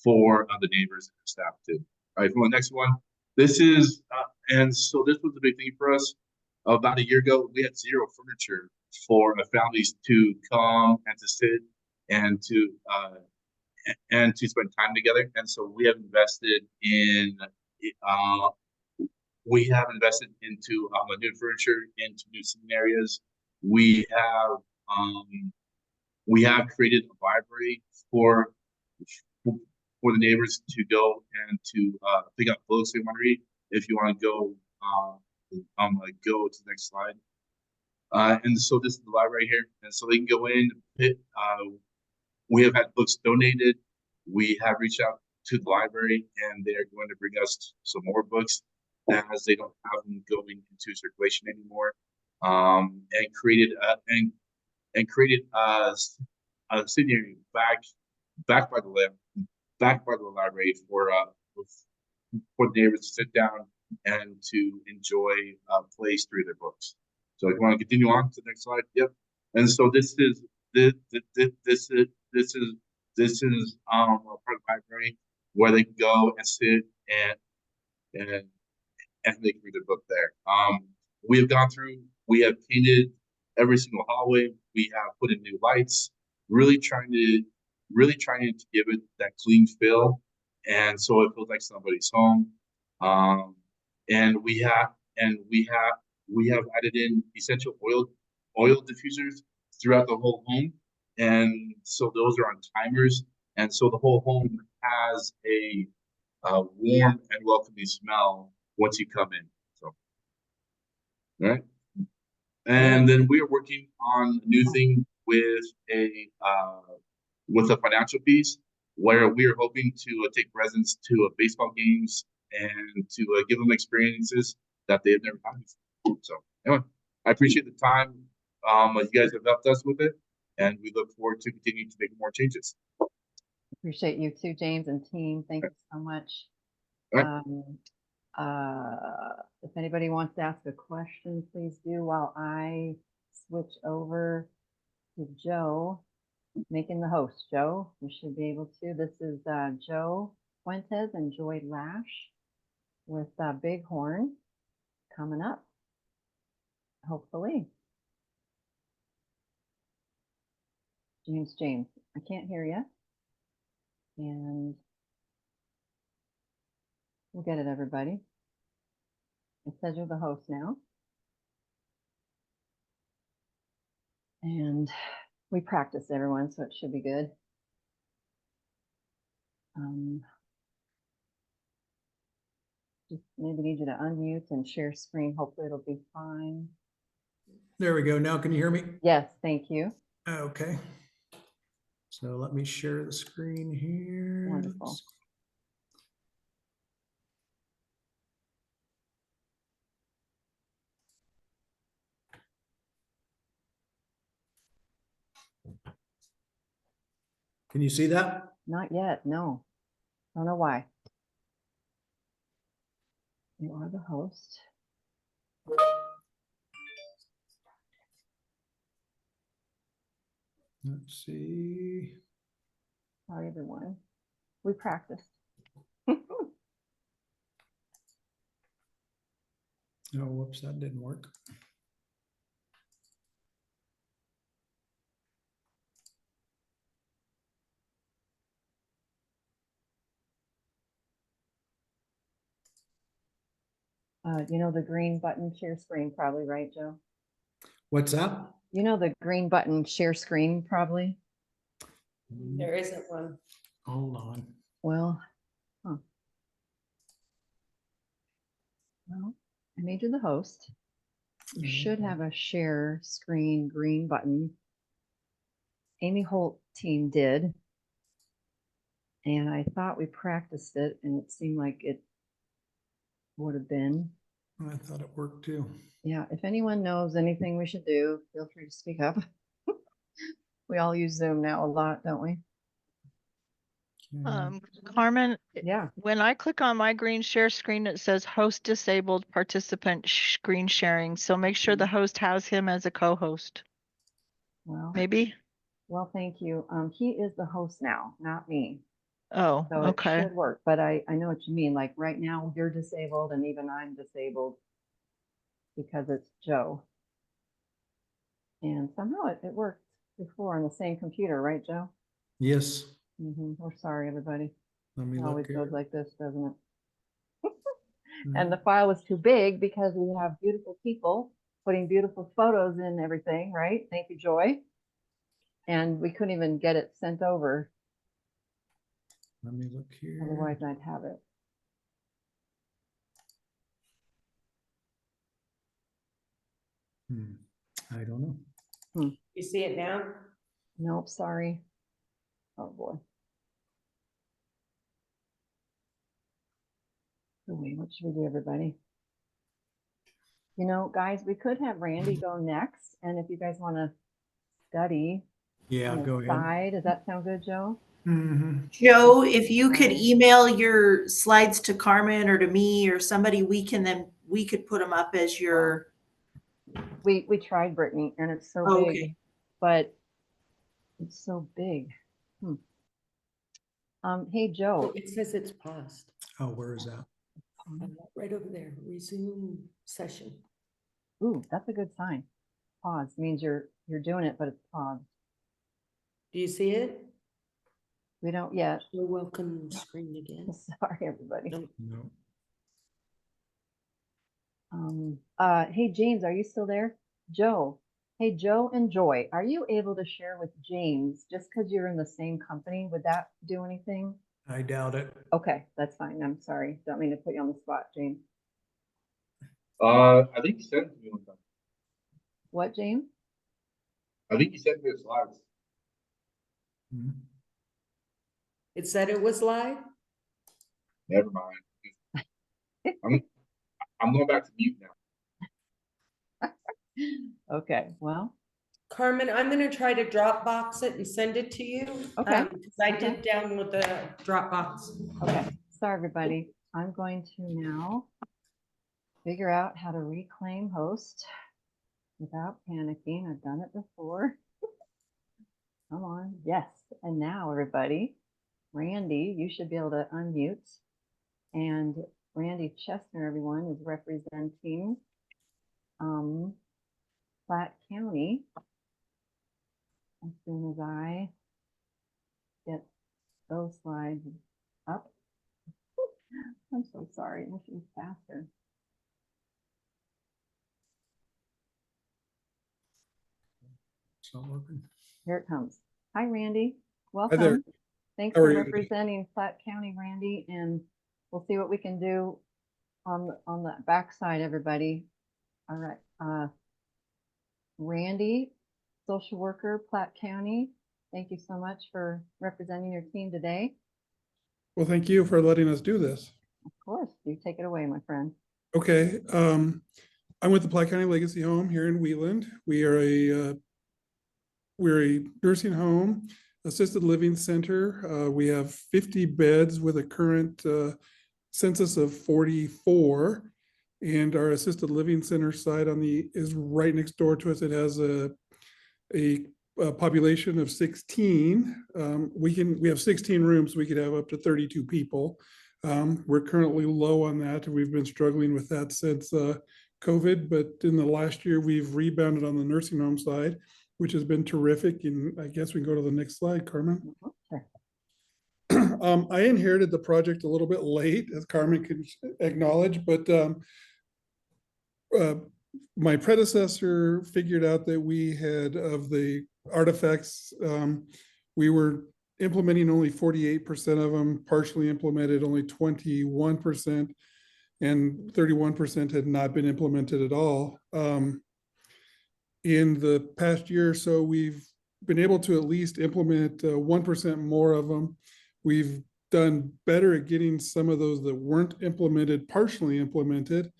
the neighbors and the staff too. All right, for the next one, this is and so this was a big thing for us. About a year ago, we had zero furniture for the families to come and to sit and to spend time together. And so we have invested into new furniture, into new sitting areas. We have created a library for the neighbors to go and to pick up books they want to read. If you want to go. Go to the next slide. And so this is the library here, and so they can go in. We have had books donated. We have reached out to the library, and they are going to bring us some more books as they don't have them going into circulation anymore. And created a sitting area back by the library for the neighbors to sit down and to enjoy plays through their books. So if you want to continue on to the next slide, yep. And so this is a part of the library where they can go and sit and they can read their book there. We have painted every single hallway. We have put in new lights, really trying to give it that clean feel, and so it feels like somebody's home. And we have added in essential oil diffusers throughout the whole home. And so those are on timers. And so the whole home has a warm and welcoming smell once you come in. So, all right. And then we are working on a new thing with a financial piece where we are hoping to take residents to baseball games and to give them experiences that they've never had before. So anyway, I appreciate the time you guys have helped us with it, and we look forward to continuing to make more changes. Appreciate you too, James and team. Thank you so much. Right. If anybody wants to ask a question, please do while I switch over to Joe, making the host. Joe, you should be able to. This is Joe Fuentes and Joy Lash with Bighorn coming up, hopefully. James, I can't hear you. And we'll get it, everybody. It says you're the host now. And we practiced, everyone, so it should be good. Just maybe need you to unmute and share screen. Hopefully it'll be fine. There we go. Now can you hear me? Yes, thank you. Okay. So let me share the screen here. Wonderful. Can you see that? Not yet, no. Don't know why. You are the host. Let's see. Sorry, everyone. We practiced. Oh, whoops, that didn't work. You know the green button share screen probably, right, Joe? What's that? You know the green button share screen probably? There isn't one. Hold on. Well, Well, I made you the host. You should have a share screen green button. Amy Holt team did. And I thought we practiced it and it seemed like it would have been. I thought it worked too. Yeah, if anyone knows anything we should do, feel free to speak up. We all use Zoom now a lot, don't we? Carmen, Yeah. when I click on my green share screen, it says host disabled participant screen sharing. So make sure the host has him as a co-host. Well, maybe. Well, thank you. He is the host now, not me. Oh, So okay. it should work, but I know what you mean. Like right now you're disabled and even I'm disabled because it's Joe. And somehow it worked before on the same computer, right, Joe? Yes. We're sorry, everybody. Let me It look always here. goes like this, doesn't it? And the file was too big because we have beautiful people putting beautiful photos in everything, right? Thank you, Joy. And we couldn't even get it sent over. Let me look here. Otherwise, I'd have it. I don't know. You see it now? Nope, sorry. Oh boy. Oh, wait, what should we do, everybody? You know, guys, we could have Randy go next, and if you guys want to study Yeah, on the go ahead. side, does that sound good, Joe? Joe, if you could email your slides to Carmen or to me or somebody, we could put them up as your. We tried, Brittany, and it's so Oh, big, okay. but it's so big. Hey, Joe. It says it's paused. Oh, where is that? Right over there, resume session. Ooh, that's a good sign. Pause means you're doing it, but it's paused. Do you see it? We don't yet. You're welcome screen again. Sorry, everybody. No. Hey, James, are you still there? Joe, Hey, Joe and Joy, are you able to share with James, just because you're in the same company, would that do anything? I doubt it. Okay, that's fine. I'm sorry. Don't mean to put you on the spot, James. I think you sent it to me one time. What, James? I think you sent me the slides. It said it was live? Never mind. I'm going back to mute now. Okay, well, Carmen, I'm gonna try to Dropbox it and send it to you. Okay. Because I did download the Dropbox. okay. Sorry, everybody. I'm going to now figure out how to reclaim host without panicking. I've done it before. Come on. Yes. And now, everybody, Randy, you should be able to unmute. And Randy Chestner, everyone, is representing Platte County. As soon as I get those slides up. I'm so sorry. This is faster. It's not working. Here it comes. Hi, Randy. Hi there. Welcome. Thanks How for are you? representing Platte County, Randy, and we'll see what we can do on the backside, everybody. All right. Randy, social worker, Platte County. Thank you so much for representing your team today. Well, thank you for letting us do this. Of course, you take it away, my friend. Okay, I'm with the Platte County Legacy Home here in Wheatland. We're a nursing home, assisted living center. We have 50 beds with a current census of 44, and our assisted living center site is right next door to us. It has a population of 16. We have 16 rooms. We could have up to 32 people. We're currently low on that, and we've been struggling with that since COVID. But in the last year, we've rebounded on the nursing home side, which has been terrific. And I guess we can go to the next slide, Carmen. Sure. I inherited the project a little bit late, as Carmen can acknowledge, but my predecessor figured out that we had, of the artifacts, we were implementing only 48% of them, partially implemented only 21%, and 31% had not been implemented at all. In the past year or so, we've been able to at least implement 1% more of them. We've done better at getting some of those that weren't implemented, partially implemented,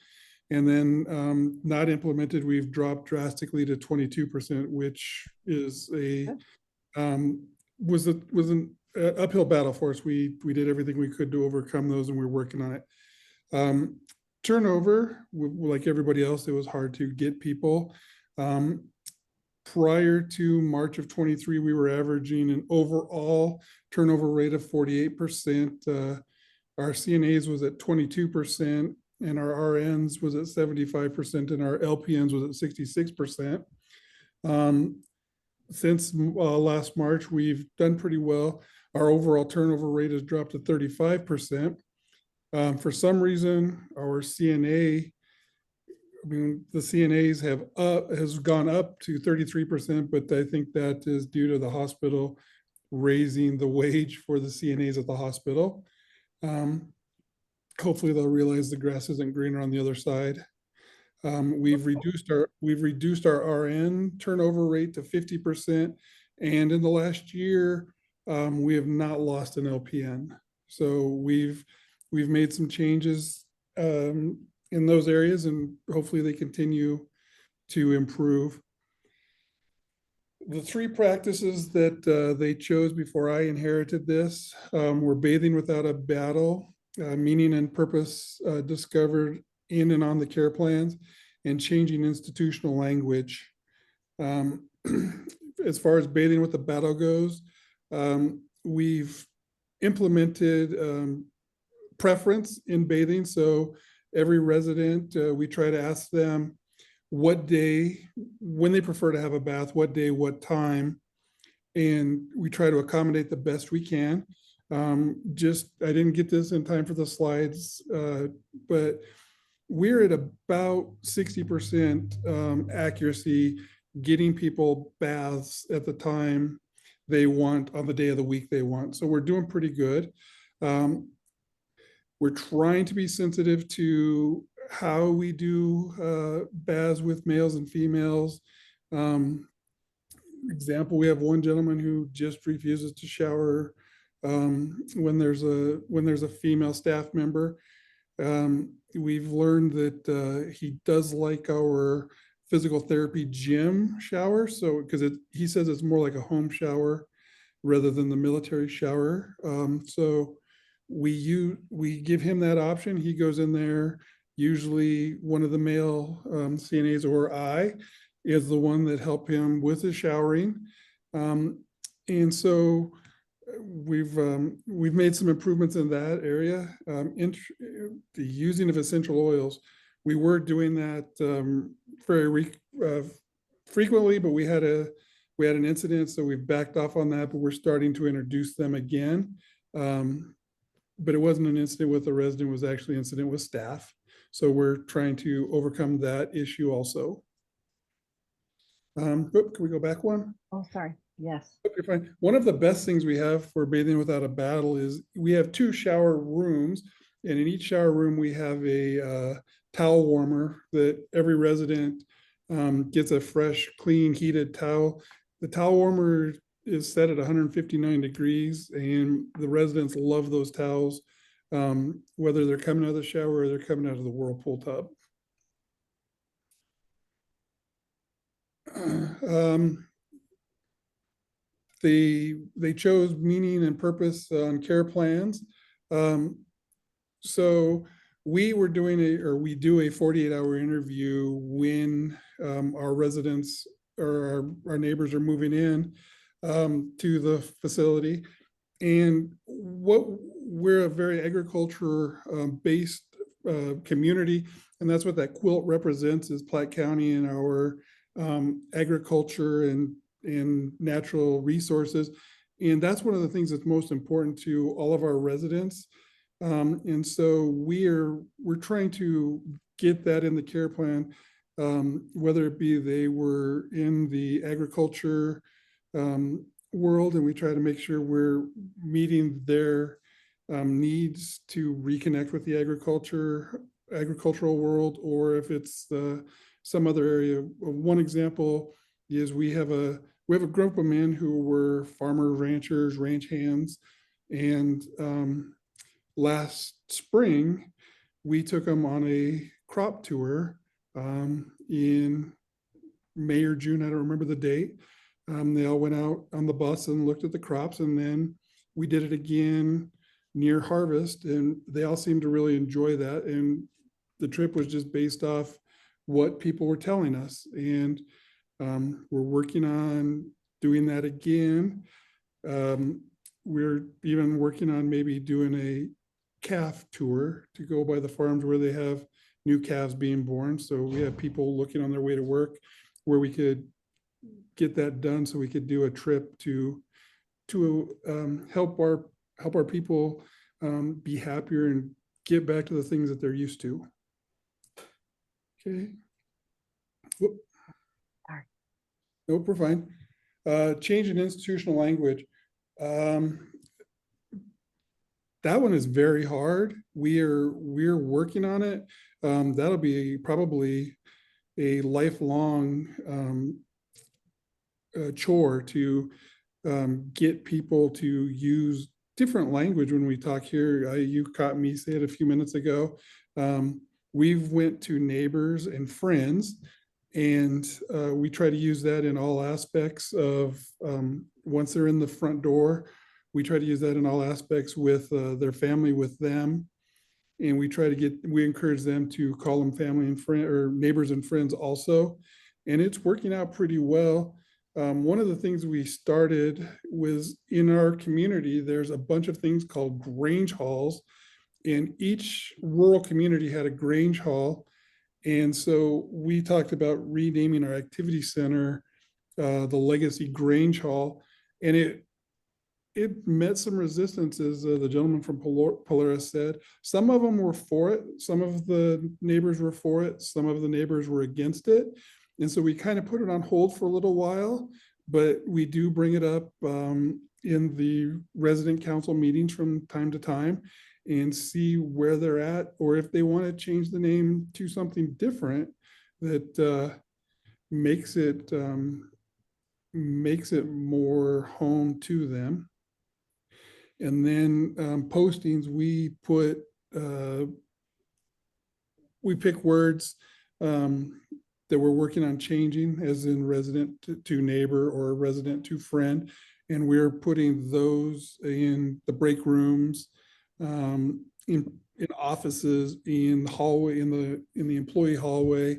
and then not implemented, we've dropped drastically to 22%, which is was an uphill battle for us. We did everything we could to overcome those, and we're working on it. Turnover, like everybody else, it was hard to get people. Prior to March of 23, we were averaging an overall turnover rate of 48%. Our CNAs was at 22%, and our RNs was at 75%, and our LPNs was at 66%. Since last March, we've done pretty well. Our overall turnover rate has dropped to 35%. For some reason, our CNA, the CNAs has gone up to 33%, but I think that is due to the hospital raising the wage for the CNAs at the hospital. Hopefully they'll realize the grass isn't greener on the other side. We've reduced our RN turnover rate to 50%, and in the last year, we have not lost an LPN. So we've made some changes in those areas, and hopefully they continue to improve. The three practices that they chose before I inherited this were bathing without a battle, meaning and purpose discovered in and on the care plans, and changing institutional language. As far as bathing with a battle goes, we've implemented preference in bathing. So every resident, we try to ask them what day, when they prefer to have a bath, what day, what time, and we try to accommodate the best we can. I didn't get this in time for the slides, but we're at about 60% accuracy getting people baths at the time they want on the day of the week they want. So we're doing pretty good. We're trying to be sensitive to how we do baths with males and females. Example, we have one gentleman who just refuses to shower when there's a female staff member. We've learned that he does like our physical therapy gym shower. So, because he says it's more like a home shower rather than the military shower. So we give him that option. He goes in there. Usually one of the male CNAs or I is the one that help him with his showering. And so we've made some improvements in that area. The using of essential oils, we were doing that very frequently, but we had an incident, so we've backed off on that, but we're starting to introduce them again. But it wasn't an incident with a resident, it was actually an incident with staff. So we're trying to overcome that issue also. Can we go back one? Oh, sorry. Yes. Okay, fine. One of the best things we have for bathing without a battle is we have 2 shower rooms, and in each shower room we have a towel warmer that every resident gets a fresh, clean, heated towel. The towel warmer is set at 159 degrees, and the residents love those towels, whether they're coming out of the shower or they're coming out of the whirlpool tub. They chose meaning and purpose on care plans. So we were doing we do a 48-hour interview when our residents or our neighbors are moving in to the facility. And we're a very agriculture based community, and that's what that quilt represents, is Platte County and our agriculture and natural resources. And that's one of the things that's most important to all of our residents. And so we're trying to get that in the care plan, whether it be they were in the agriculture world, and we try to make sure we're meeting their needs to reconnect with the agricultural world, or if it's some other area. One example is we have a group of men who were farmer ranchers, ranch hands, and last spring we took them on a crop tour in May or June, I don't remember the date. They all went out on the bus and looked at the crops, and then we did it again near harvest, and they all seemed to really enjoy that. And the trip was just based off what people were telling us, and we're working on doing that again. We're even working on maybe doing a calf tour to go by the farms where they have new calves being born. So we have people looking on their way to work where we could get that done, so we could do a trip to help our people be happier and get back to the things that they're used to. Okay. Whoop. Sorry. Nope, we're fine. Change in institutional language. That one is very hard. We're working on it. That'll be probably a lifelong chore to get people to use different language when we talk here. You caught me say it a few minutes ago. We've went to neighbors and friends, and we try to use that in all aspects of once they're in the front door. We try to use that in all aspects with their family, with them. And we encourage them to call them family and friend or neighbors and friends also. And it's working out pretty well. One of the things we started was in our community, there's a bunch of things called Grange Halls, and each rural community had a Grange Hall. And so we talked about renaming our activity center, the Legacy Grange Hall, and it met some resistance, as the gentleman from Polaris said. Some of them were for it. Some of the neighbors were for it. Some of the neighbors were against it. And so we kind of put it on hold for a little while, but we do bring it up in the resident council meetings from time to time and see where they're at, or if they want to change the name to something different that makes it more home to them. And then postings, we pick words that we're working on changing, as in resident to neighbor or resident to friend. And we're putting those in the break rooms, in offices, in the hallway, in the employee hallway,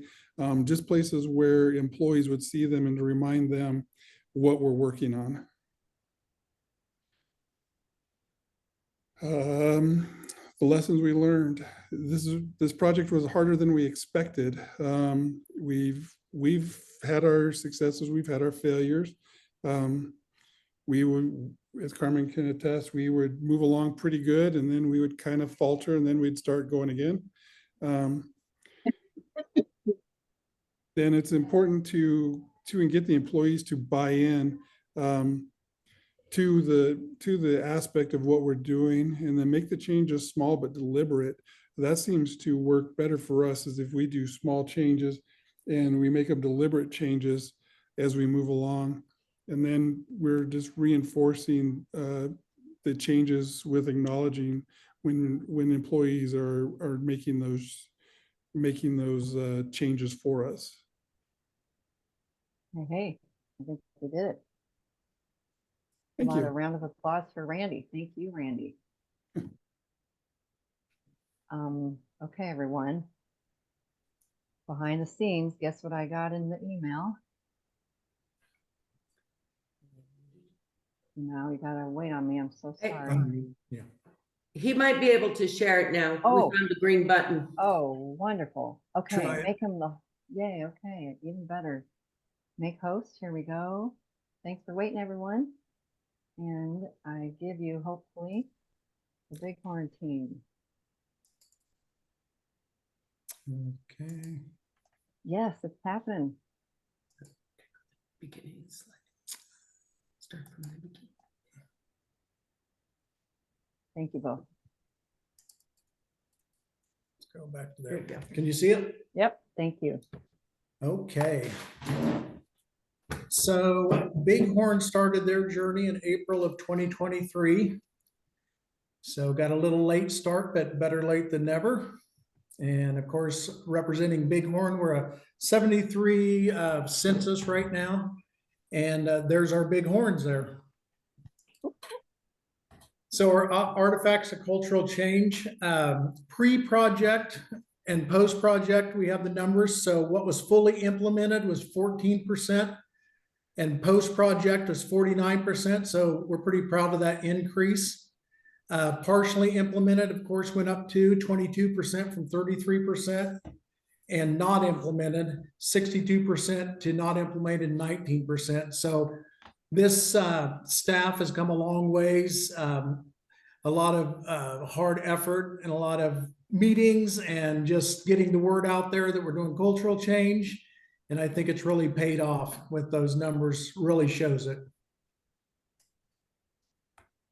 just places where employees would see them and to remind them what we're working on. The lessons we learned. This project was harder than we expected. We've had our successes, we've had our failures. We would, as Carmen can attest, we would move along pretty good, and then we would kind of falter, and then we'd start going again. Then it's important to get the employees to buy in to the aspect of what we're doing, and then make the changes small but deliberate. That seems to work better for us, as if we do small changes and we make them deliberate changes as we move along. And then we're just reinforcing the changes with acknowledging when employees are making those changes for us. Hey, I think we did it. Thank you. A round of applause for Randy. Thank you, Randy. Okay, everyone. Behind the scenes, guess what I got in the email? Now you gotta wait on me. I'm so sorry. Yeah. He might be able to share it now. Oh. We found the green button. Oh, wonderful. Okay, Try it. make him the, yay, okay, even better. Make host, here we go. Thanks for waiting, everyone. And I give you, hopefully, the Bighorn team. Okay. Yes, it's happening. Beginning slide. Start from the beginning. Thank you both. Let's go back to There we there. go. Can you see it? Yep, thank you. Okay. So Bighorn started their journey in April of 2023. So got a little late start, but better late than never. And of course, representing Bighorn, we're a 73 census right now. And there's our bighorns there. So our artifacts of cultural change, pre-project and post-project, we have the numbers. So what was fully implemented was 14%, and post-project was 49%. So we're pretty proud of that increase. Partially implemented, of course, went up to 22% from 33%, and not implemented 62% to not implemented 19%. So this staff has come a long ways. A lot of hard effort and a lot of meetings and just getting the word out there that we're doing cultural change. And I think it's really paid off with those numbers, really shows it.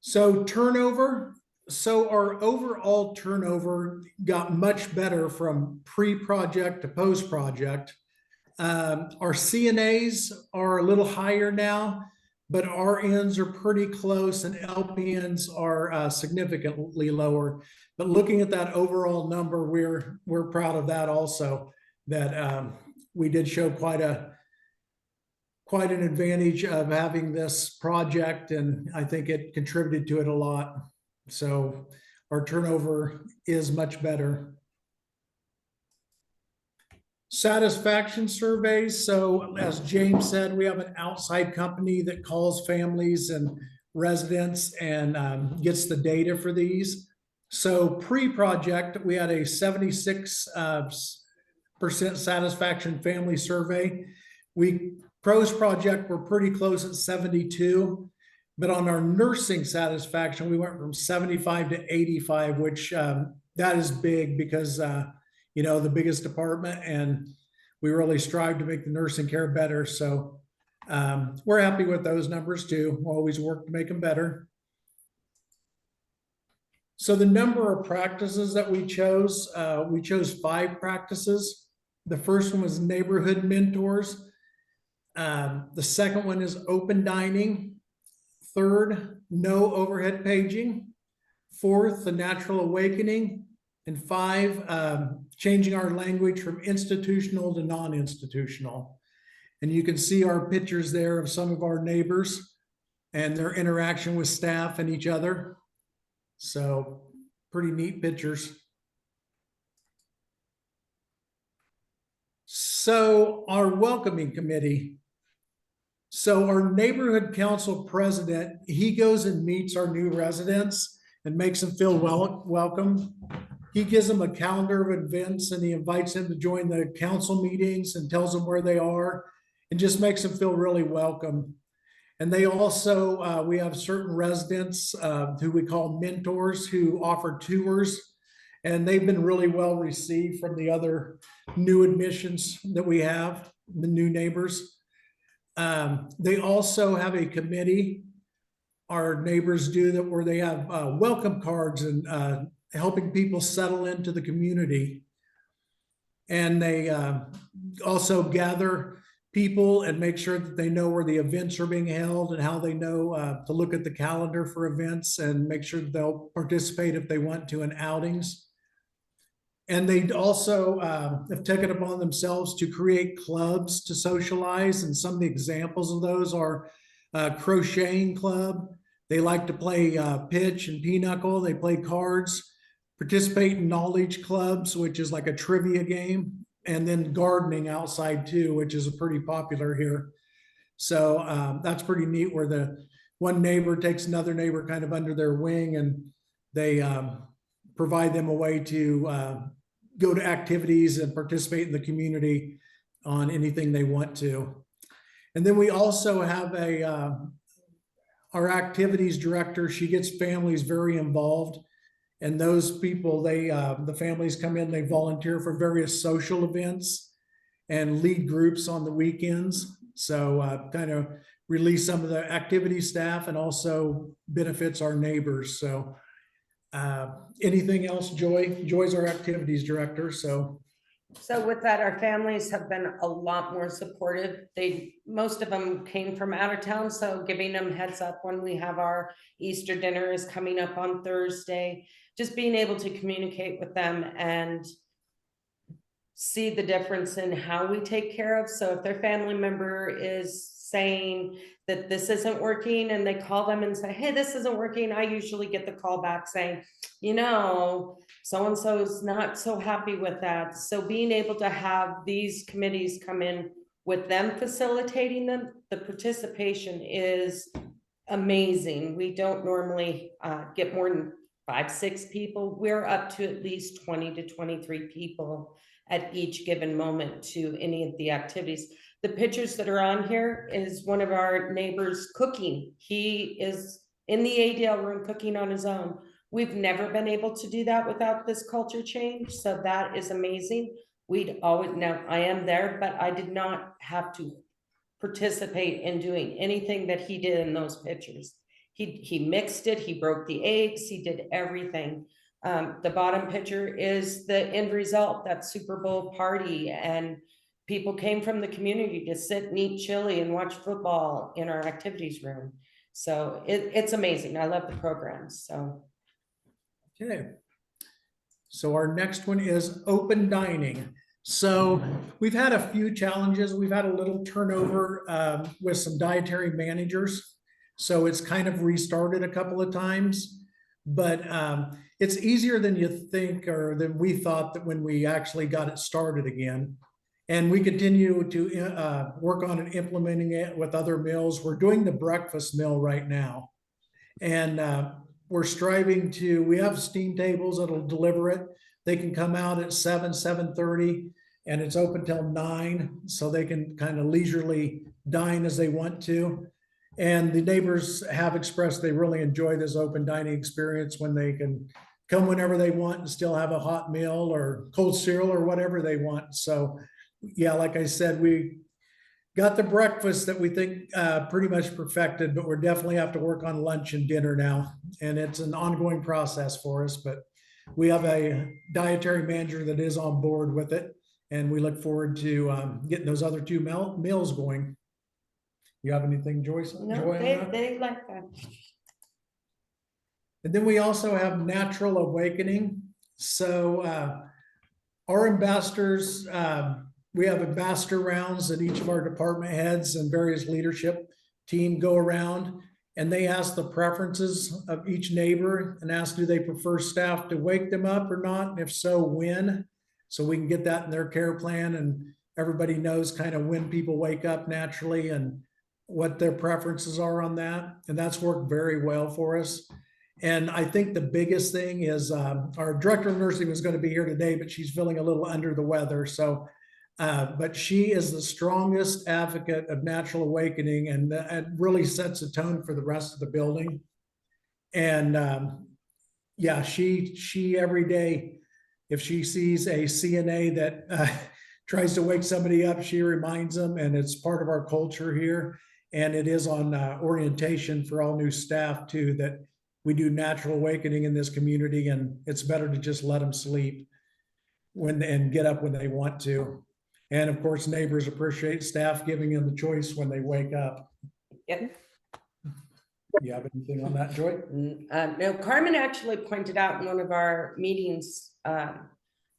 So turnover. So our overall turnover got much better from pre-project to post-project. Our CNAs are a little higher now, but RNs are pretty close and LPNs are significantly lower. But looking at that overall number, we're proud of that also, that we did show quite an advantage of having this project, and I think it contributed to it a lot. So our turnover is much better. Satisfaction surveys. So as James said, we have an outside company that calls families and residents and gets the data for these. So pre-project, we had a 76% satisfaction family survey. Post-project, we're pretty close at 72. But on our nursing satisfaction, we went from 75 to 85, which that is big because, you know, the biggest department, and we really strive to make the nursing care better. So we're happy with those numbers too. We'll always work to make them better. So the number of practices that we chose 5 practices. The first one was neighborhood mentors. The second one is open dining. Third, no overhead paging. Fourth, the natural awakening. And 5, changing our language from institutional to non-institutional. And you can see our pictures there of some of our neighbors and their interaction with staff and each other. So pretty neat pictures. So our welcoming committee. So our neighborhood council president, he goes and meets our new residents and makes them feel welcome. He gives them a calendar of events and he invites them to join the council meetings and tells them where they are and just makes them feel really welcome. And they also, we have certain residents who we call mentors who offer tours, and they've been really well received from the other new admissions that we have, the new neighbors. They also have a committee, our neighbors do, that where they have welcome cards and helping people settle into the community. And they also gather people and make sure that they know where the events are being held and how they know to look at the calendar for events and make sure that they'll participate if they want to in outings. And they also have taken upon themselves to create clubs to socialize. And some of the examples of those are crocheting club. They like to play pitch and pinochle. They play cards, participate in knowledge clubs, which is like a trivia game. And then gardening outside too, which is pretty popular here. So that's pretty neat where the one neighbor takes another neighbor kind of under their wing and they provide them a way to go to activities and participate in the community on anything they want to. And then we also have our activities director. She gets families very involved. And those people, the families come in, they volunteer for various social events and lead groups on the weekends. So kind of release some of the activity staff and also benefits our neighbors. So anything else, Joy? Joy's our activities director. So with that, our families have been a lot more supportive. Most of them came from out of town. So giving them heads up when we have our Easter dinner is coming up on Thursday. Just being able to communicate with them and see the difference in how we take care of. So if their family member is saying that this isn't working and they call them and say, hey, this isn't working, I usually get the call back saying, you know, so-and-so is not so happy with that. So being able to have these committees come in with them facilitating them, the participation is amazing. We don't normally get more than 5-6 people. We're up to at least 20 to 23 people at each given moment to any of the activities. The pictures that are on here is one of our neighbors cooking. He is in the ADL room cooking on his own. We've never been able to do that without this culture change. So that is amazing. We'd always, now I am there, but I did not have to participate in doing anything that he did in those pictures. He mixed it, he broke the eggs, he did everything. The bottom picture is the end result, that Super Bowl party, and people came from the community to sit and eat chili and watch football in our activities room. So it's amazing. I love the programs. So okay. So our next one is open dining. So we've had a few challenges. We've had a little turnover with some dietary managers. So it's kind of restarted a couple of times, but it's easier than you think or than we thought that when we actually got it started again. And we continue to work on and implementing it with other meals. We're doing the breakfast meal right now. And we're striving to, we have steam tables that'll deliver it. They can come out at 7:30, and it's open till 9. So they can kind of leisurely dine as they want to. And the neighbors have expressed they really enjoy this open dining experience when they can come whenever they want and still have a hot meal or cold cereal or whatever they want. So yeah, like I said, we got the breakfast that we think pretty much perfected, but we're definitely have to work on lunch and dinner now. And it's an ongoing process for us, but we have a dietary manager that is on board with it. And we look forward to getting those other two meals going. You have anything, Joyce? No, Joy, on that? they like that. And then we also have Natural Awakening. So our ambassadors, we have ambassador rounds that each of our department heads and various leadership team go around, and they ask the preferences of each neighbor and ask, do they prefer staff to wake them up or not? And if so, when? So we can get that in their care plan, and everybody knows kind of when people wake up naturally and what their preferences are on that. And that's worked very well for us. And I think the biggest thing is our director of nursing was going to be here today, but she's feeling a little under the weather. So, but she is the strongest advocate of Natural Awakening, and it really sets a tone for the rest of the building. And yeah, she every day, if she sees a CNA that tries to wake somebody up, she reminds them, and it's part of our culture here. And it is on orientation for all new staff too, that we do Natural Awakening in this community, and it's better to just let them sleep and get up when they want to. And of course, neighbors appreciate staff giving them the choice when they wake up. Yep. You have anything on that, Joy? No, Carmen actually pointed out in one of our meetings, I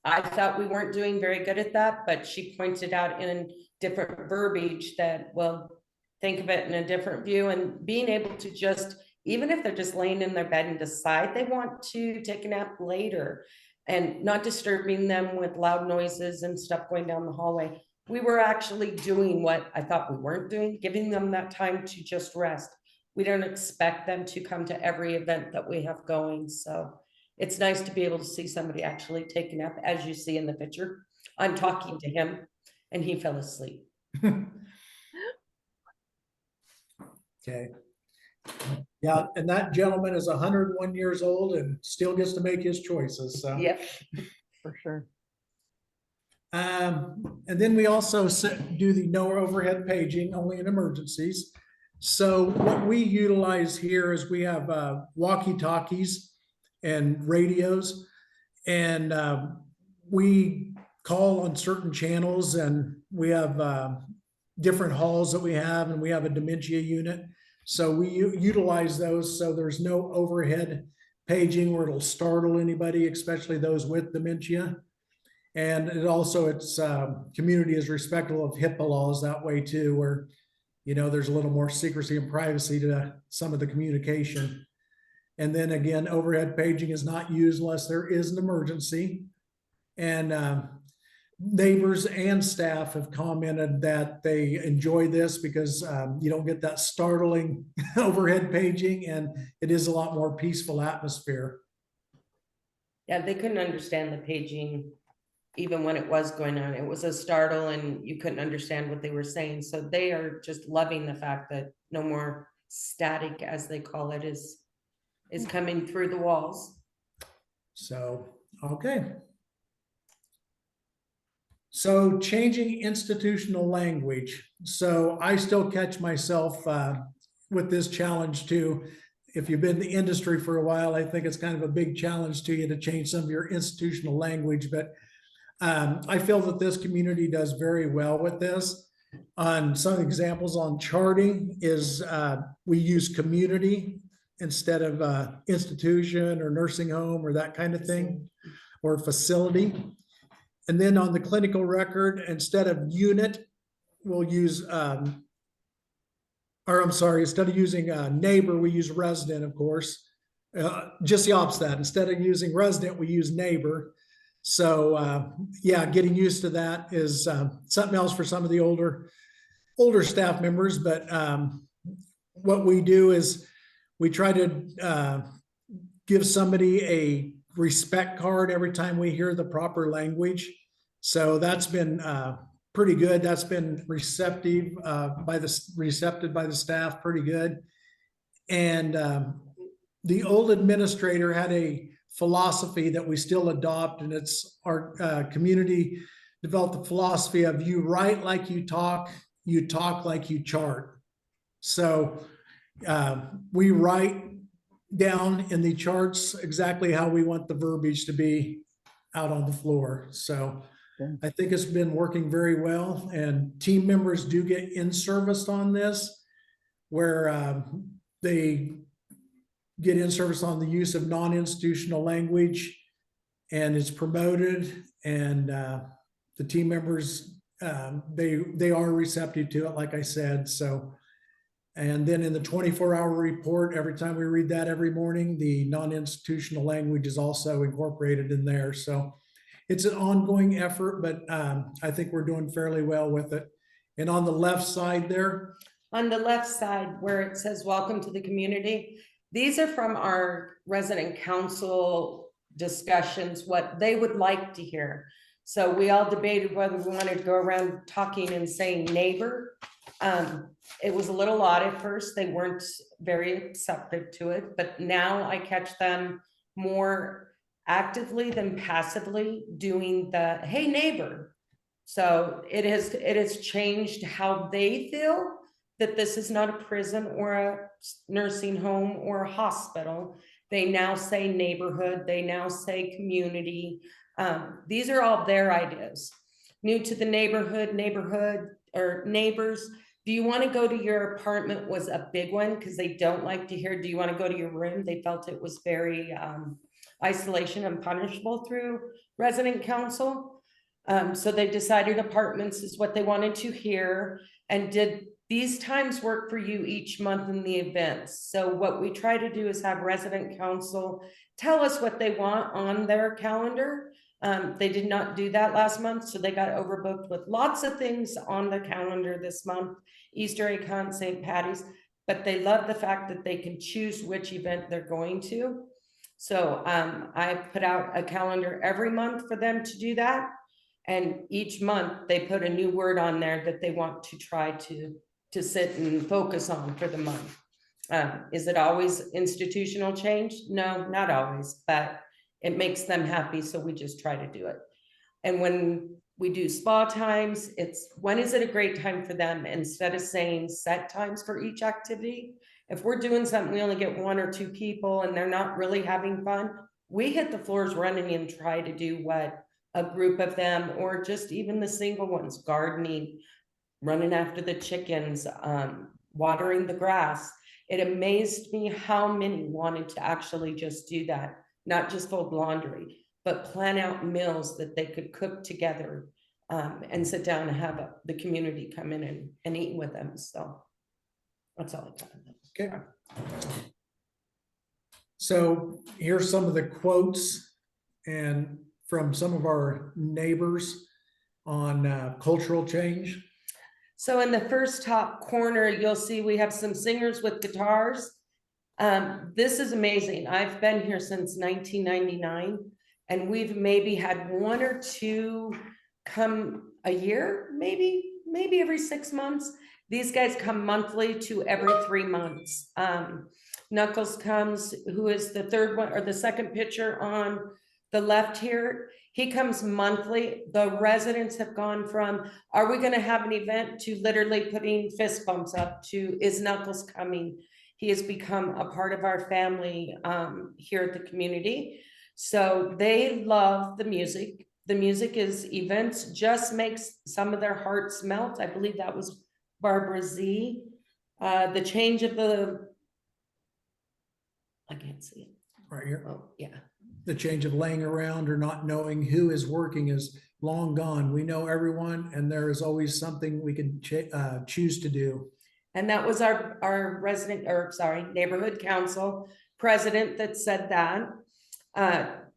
thought we weren't doing very good at that, but she pointed out in different verbiage that, well, think of it in a different view, and being able to just, even if they're just laying in their bed and decide they want to take a nap later, and not disturbing them with loud noises and stuff going down the hallway. We were actually doing what I thought we weren't doing, giving them that time to just rest. We don't expect them to come to every event that we have going. So it's nice to be able to see somebody actually take a nap, as you see in the picture. I'm talking to him and he fell asleep. Okay. Yeah, and that gentleman is 101 years old and still gets to make his choices. So. Yep, for sure. And then we also do the no overhead paging only in emergencies. So what we utilize here is we have walkie-talkies and radios, and we call on certain channels, and we have different halls that we have, and we have a dementia unit. So we utilize those, so there's no overhead paging where it'll startle anybody, especially those with dementia. And it also, it's community is respectful of HIPAA laws that way too, where, you know, there's a little more secrecy and privacy to some of the communication. And then again, overhead paging is not used unless there is an emergency. And neighbors and staff have commented that they enjoy this because you don't get that startling overhead paging, and it is a lot more peaceful atmosphere. Yeah, they couldn't understand the paging even when it was going on. It was a startle and you couldn't understand what they were saying. So they are just loving the fact that no more static, as they call it, is coming through the walls. So, okay. So changing institutional language. So I still catch myself with this challenge too. If you've been in the industry for a while, I think it's kind of a big challenge to you to change some of your institutional language, but I feel that this community does very well with this. On some examples on charting is we use community instead of institution or nursing home or that kind of thing, or facility. And then on the clinical record, instead of unit, we'll use, instead of using neighbor, we use resident, of course. Just the opposite of that. Instead of using resident, we use neighbor. So yeah, getting used to that is something else for some of the older staff members. But what we do is we try to give somebody a respect card every time we hear the proper language. So that's been pretty good. That's been receptive by the staff pretty good. And the old administrator had a philosophy that we still adopt, and it's our community developed the philosophy of you write like you talk like you chart. So we write down in the charts exactly how we want the verbiage to be out on the floor. So I think it's been working very well, and team members do get in-service on this, where they get in-service on the use of non-institutional language, and it's promoted, and the team members, they are receptive to it, like I said. So, and then in the 24-hour report, every time we read that every morning, the non-institutional language is also incorporated in there. So it's an ongoing effort, but I think we're doing fairly well with it. And on the left side there, on the left side where it says welcome to the community, these are from our resident council discussions, what they would like to hear. So we all debated whether we wanted to go around talking and saying neighbor. It was a little odd at first. They weren't very accepted to it, but now I catch them more actively than passively doing the hey neighbor. So it has changed how they feel that this is not a prison or a nursing home or a hospital. They now say neighborhood, they now say community. These are all their ideas. New to the neighborhood or neighbors. Do you want to go to your apartment was a big one because they don't like to hear, do you want to go to your room? They felt it was very isolation and punishable through resident council. So they decided apartments is what they wanted to hear. And did these times work for you each month in the events? So what we try to do is have resident council tell us what they want on their calendar. They did not do that last month, so they got overbooked with lots of things on the calendar this month, Easter egg hunt, St. Patty's, but they love the fact that they can choose which event they're going to. So I put out a calendar every month for them to do that. And each month they put a new word on there that they want to try to sit and focus on for the month. Is it always institutional change? No, not always, but it makes them happy. So we just try to do it. And when we do spa times, it's when is it a great time for them? Instead of saying set times for each activity, if we're doing something, we only get 1 or 2 people and they're not really having fun, we hit the floors running and try to do what a group of them, or just even the single ones, gardening, running after the chickens, watering the grass. It amazed me how many wanted to actually just do that, not just fold laundry, but plan out meals that they could cook together and sit down and have the community come in and eat with them. So that's all I got. Okay. So here's some of the quotes and from some of our neighbors on cultural change. So in the first top corner, you'll see we have some singers with guitars. This is amazing. I've been here since 1999, and we've maybe had 1 or 2 come a year, maybe every 6 months. These guys come monthly to every 3 months. Knuckles comes, who is the third one or the second picture on the left here. He comes monthly. The residents have gone from, are we going to have an event, to literally putting fist bumps up to, is Knuckles coming? He has become a part of our family here at the community. So they love the music. The music is events, just makes some of their hearts melt. I believe that was Barbara Z. The change of the, I can't see it. Right here. Oh, yeah. The change of laying around or not knowing who is working is long gone. We know everyone, and there is always something we can choose to do. And that was our resident, or sorry, neighborhood council president that said that.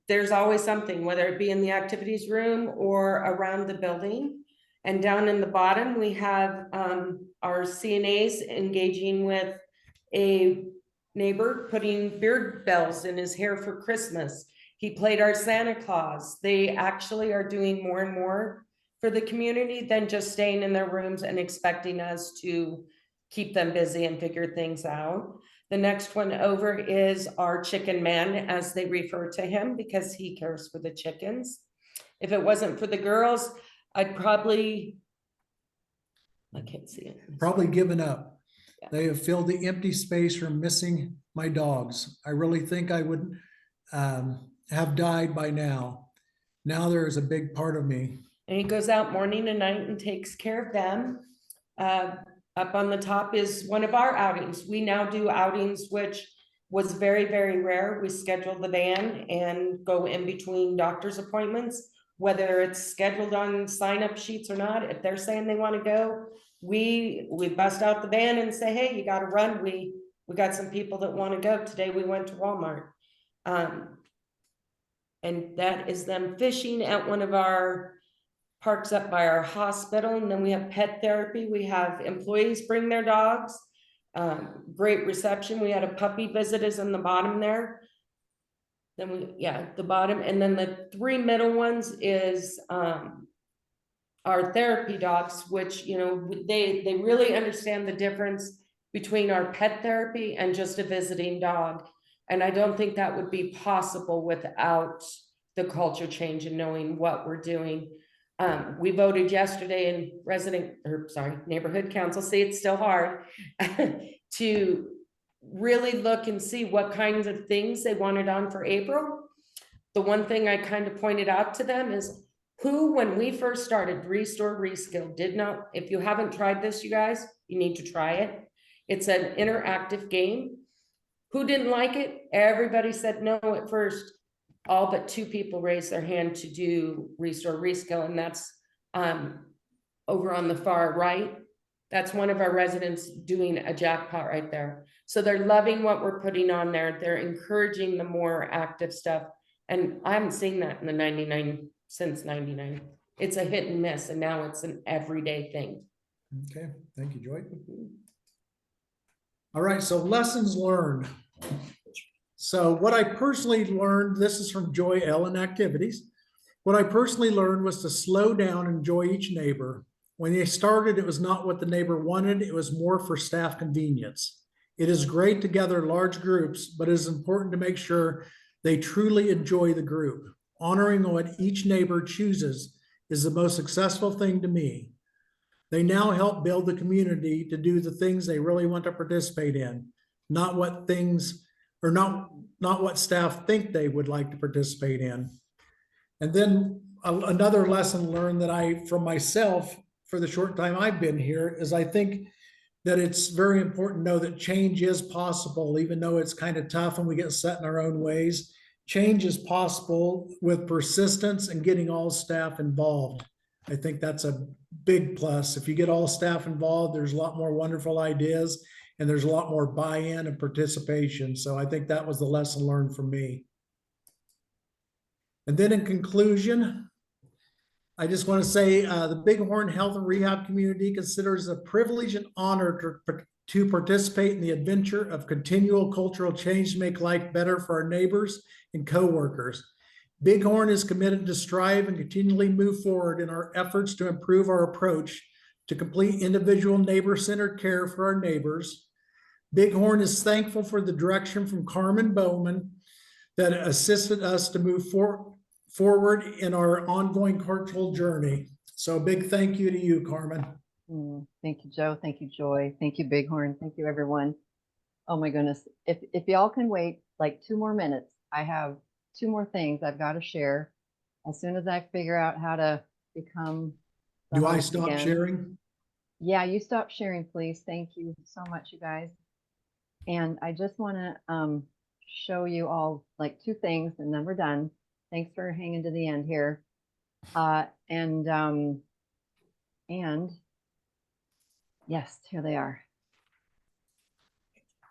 There's always something, whether it be in the activities room or around the building. And down in the bottom, we have our CNAs engaging with a neighbor putting beard bells in his hair for Christmas. He played our Santa Claus. They actually are doing more and more for the community than just staying in their rooms and expecting us to keep them busy and figure things out. The next one over is our chicken man, as they refer to him, because he cares for the chickens. If it wasn't for the girls, I'd probably, I can't see it. Probably given up. They have filled the empty space from missing my dogs. I really think I would have died by now. Now there is a big part of me. And he goes out morning and night and takes care of them. Up on the top is one of our outings. We now do outings, which was very, very rare. We schedule the van and go in between doctor's appointments, whether it's scheduled on sign-up sheets or not. If they're saying they want to go, we bust out the van and say, hey, you got to run. We got some people that want to go. Today we went to Walmart. And that is them fishing at one of our parks up by our hospital. And then we have pet therapy. We have employees bring their dogs. Great reception. We had a puppy visit is in the bottom there. Then the bottom. And then the three middle ones is our therapy dogs, which, you know, they really understand the difference between our pet therapy and just a visiting dog. And I don't think that would be possible without the culture change and knowing what we're doing. We voted yesterday in neighborhood council, see, it's still hard, to really look and see what kinds of things they wanted on for April. The one thing I kind of pointed out to them is who, when we first started Restore Reskill, did not, if you haven't tried this, you guys, you need to try it. It's an interactive game. Who didn't like it? Everybody said no at first. All but 2 people raised their hand to do Restore Reskill, and that's over on the far right. That's one of our residents doing a jackpot right there. So they're loving what we're putting on there. They're encouraging the more active stuff. And I haven't seen that in the since 99. It's a hit and miss, and now it's an everyday thing. Okay, thank you, Joy. All right, so lessons learned. So what I personally learned, this is from Joy Ellen Activities. What I personally learned was to slow down and enjoy each neighbor. When they started, it was not what the neighbor wanted. It was more for staff convenience. It is great to gather large groups, but it is important to make sure they truly enjoy the group. Honoring what each neighbor chooses is the most successful thing to me. They now help build the community to do the things they really want to participate in, not what things or not what staff think they would like to participate in. And then another lesson learned that from myself for the short time I've been here is I think that it's very important to know that change is possible, even though it's kind of tough and we get set in our own ways. Change is possible with persistence and getting all staff involved. I think that's a big plus. If you get all staff involved, there's a lot more wonderful ideas and there's a lot more buy-in and participation. So I think that was the lesson learned from me. And then in conclusion, I just want to say the Bighorn Health and Rehab community considers it a privilege and honor to participate in the adventure of continual cultural change to make life better for our neighbors and coworkers. Bighorn is committed to strive and continually move forward in our efforts to improve our approach to complete individual neighbor-centered care for our neighbors. Bighorn is thankful for the direction from Carmen Bowman that assisted us to move forward in our ongoing cultural journey. So a big thank you to you, Carmen. Thank you, Joe. Thank you, Joy. Thank you, Bighorn. Thank you, everyone. Oh my goodness. If y'all can wait like 2 more minutes, I have 2 more things I've got to share. As soon as I figure out how to become the Do I host stop again. sharing? Yeah, you stop sharing, please. Thank you so much, you guys. And I just want to show you all like 2 things and then we're done. Thanks for hanging to the end here. And yes, here they are.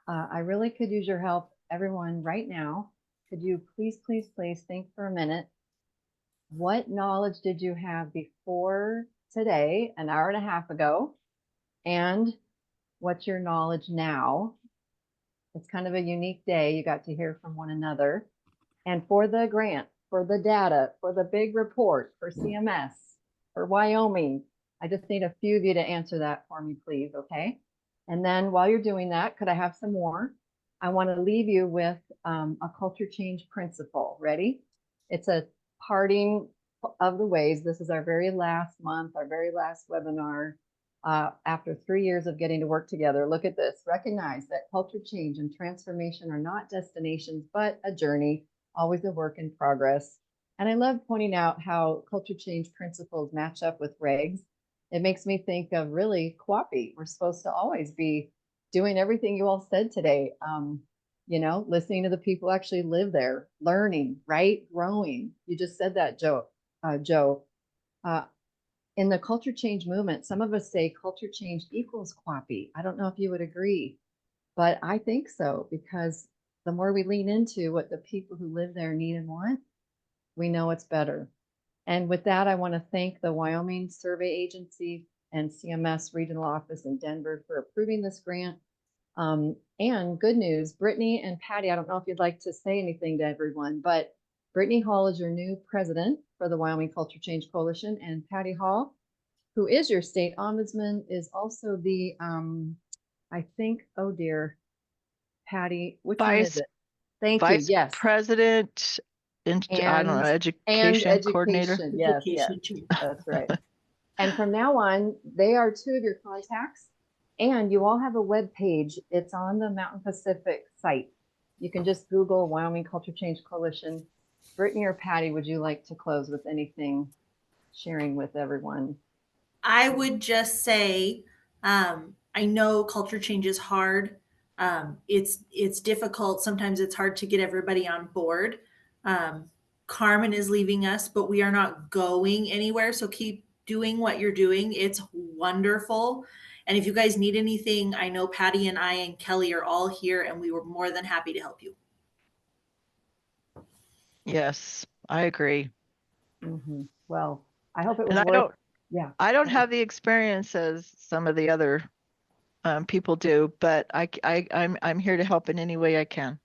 I really could use your help, everyone, right now. Could you please think for a minute? What knowledge did you have before today, an hour and a half ago? And what's your knowledge now? It's kind of a unique day. You got to hear from one another. And for the grant, for the data, for the big report, for CMS, for Wyoming, I just need a few of you to answer that for me, please, okay? And then while you're doing that, could I have some more? I want to leave you with a culture change principle. Ready? It's a parting of the ways, this is our very last month, our very last webinar. After 3 years of getting to work together, look at this. Recognize that culture change and transformation are not destinations, but a journey, always a work in progress. And I love pointing out how culture change principles match up with regs. It makes me think of really QAPI. We're supposed to always be doing everything you all said today. You know, listening to the people who actually live there, learning, right? Growing. You just said that, Joe. In the culture change movement, some of us say culture change equals QAPI. I don't know if you would agree, but I think so, because the more we lean into what the people who live there need and want, we know it's better. And with that, I want to thank the Wyoming Survey Agency and CMS Regional Office in Denver for approving this grant. And good news, Brittany and Patty, I don't know if you'd like to say anything to everyone, but Brittany Hall is your new president for the Wyoming Culture Change Coalition, and Patty Hall, who is your state ombudsman, is also the, I think, oh dear, Patty, which one is it? Thank you, Vice yes. President, I don't know, education coordinator. Yes, yes, that's right. And from now on, they are two of your contacts, and you all have a web page. It's on the Mountain Pacific site. You can just Google Wyoming Culture Change Coalition. Brittany or Patty, would you like to close with anything, sharing with everyone? I would just say, I know culture change is hard. It's difficult. Sometimes it's hard to get everybody on board. Carmen is leaving us, but we are not going anywhere. So keep doing what you're doing. It's wonderful. And if you guys need anything, I know Patty and I and Kelly are all here, and we were more than happy to help you. Yes, I agree. Mm-hmm. Well, I hope it was And worth. Yeah. I don't have the experience as some of the other people do, but I'm here to help in any way I can.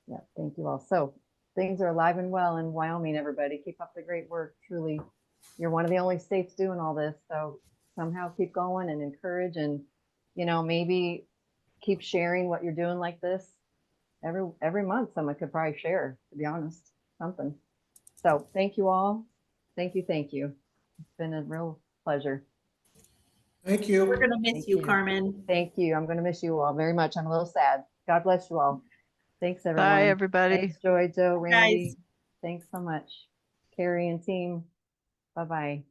Yeah, thank you all. So things are alive and well in Wyoming, everybody. Keep up the great work. Truly, you're one of the only states doing all this. So somehow keep going and encourage, and, you know, maybe keep sharing what you're doing like this. Every month, someone could probably share, to be honest, something. So thank you all. Thank you. Thank you. It's been a real pleasure. Thank you. We're going to miss you, Carmen. Thank you. I'm going to miss you all very much. I'm a little sad. God bless you all. Thanks, everyone. Bye, everybody. Thanks, Joy, Joe, Randy. Guys. Thanks so much. Carrie and team. Bye-bye.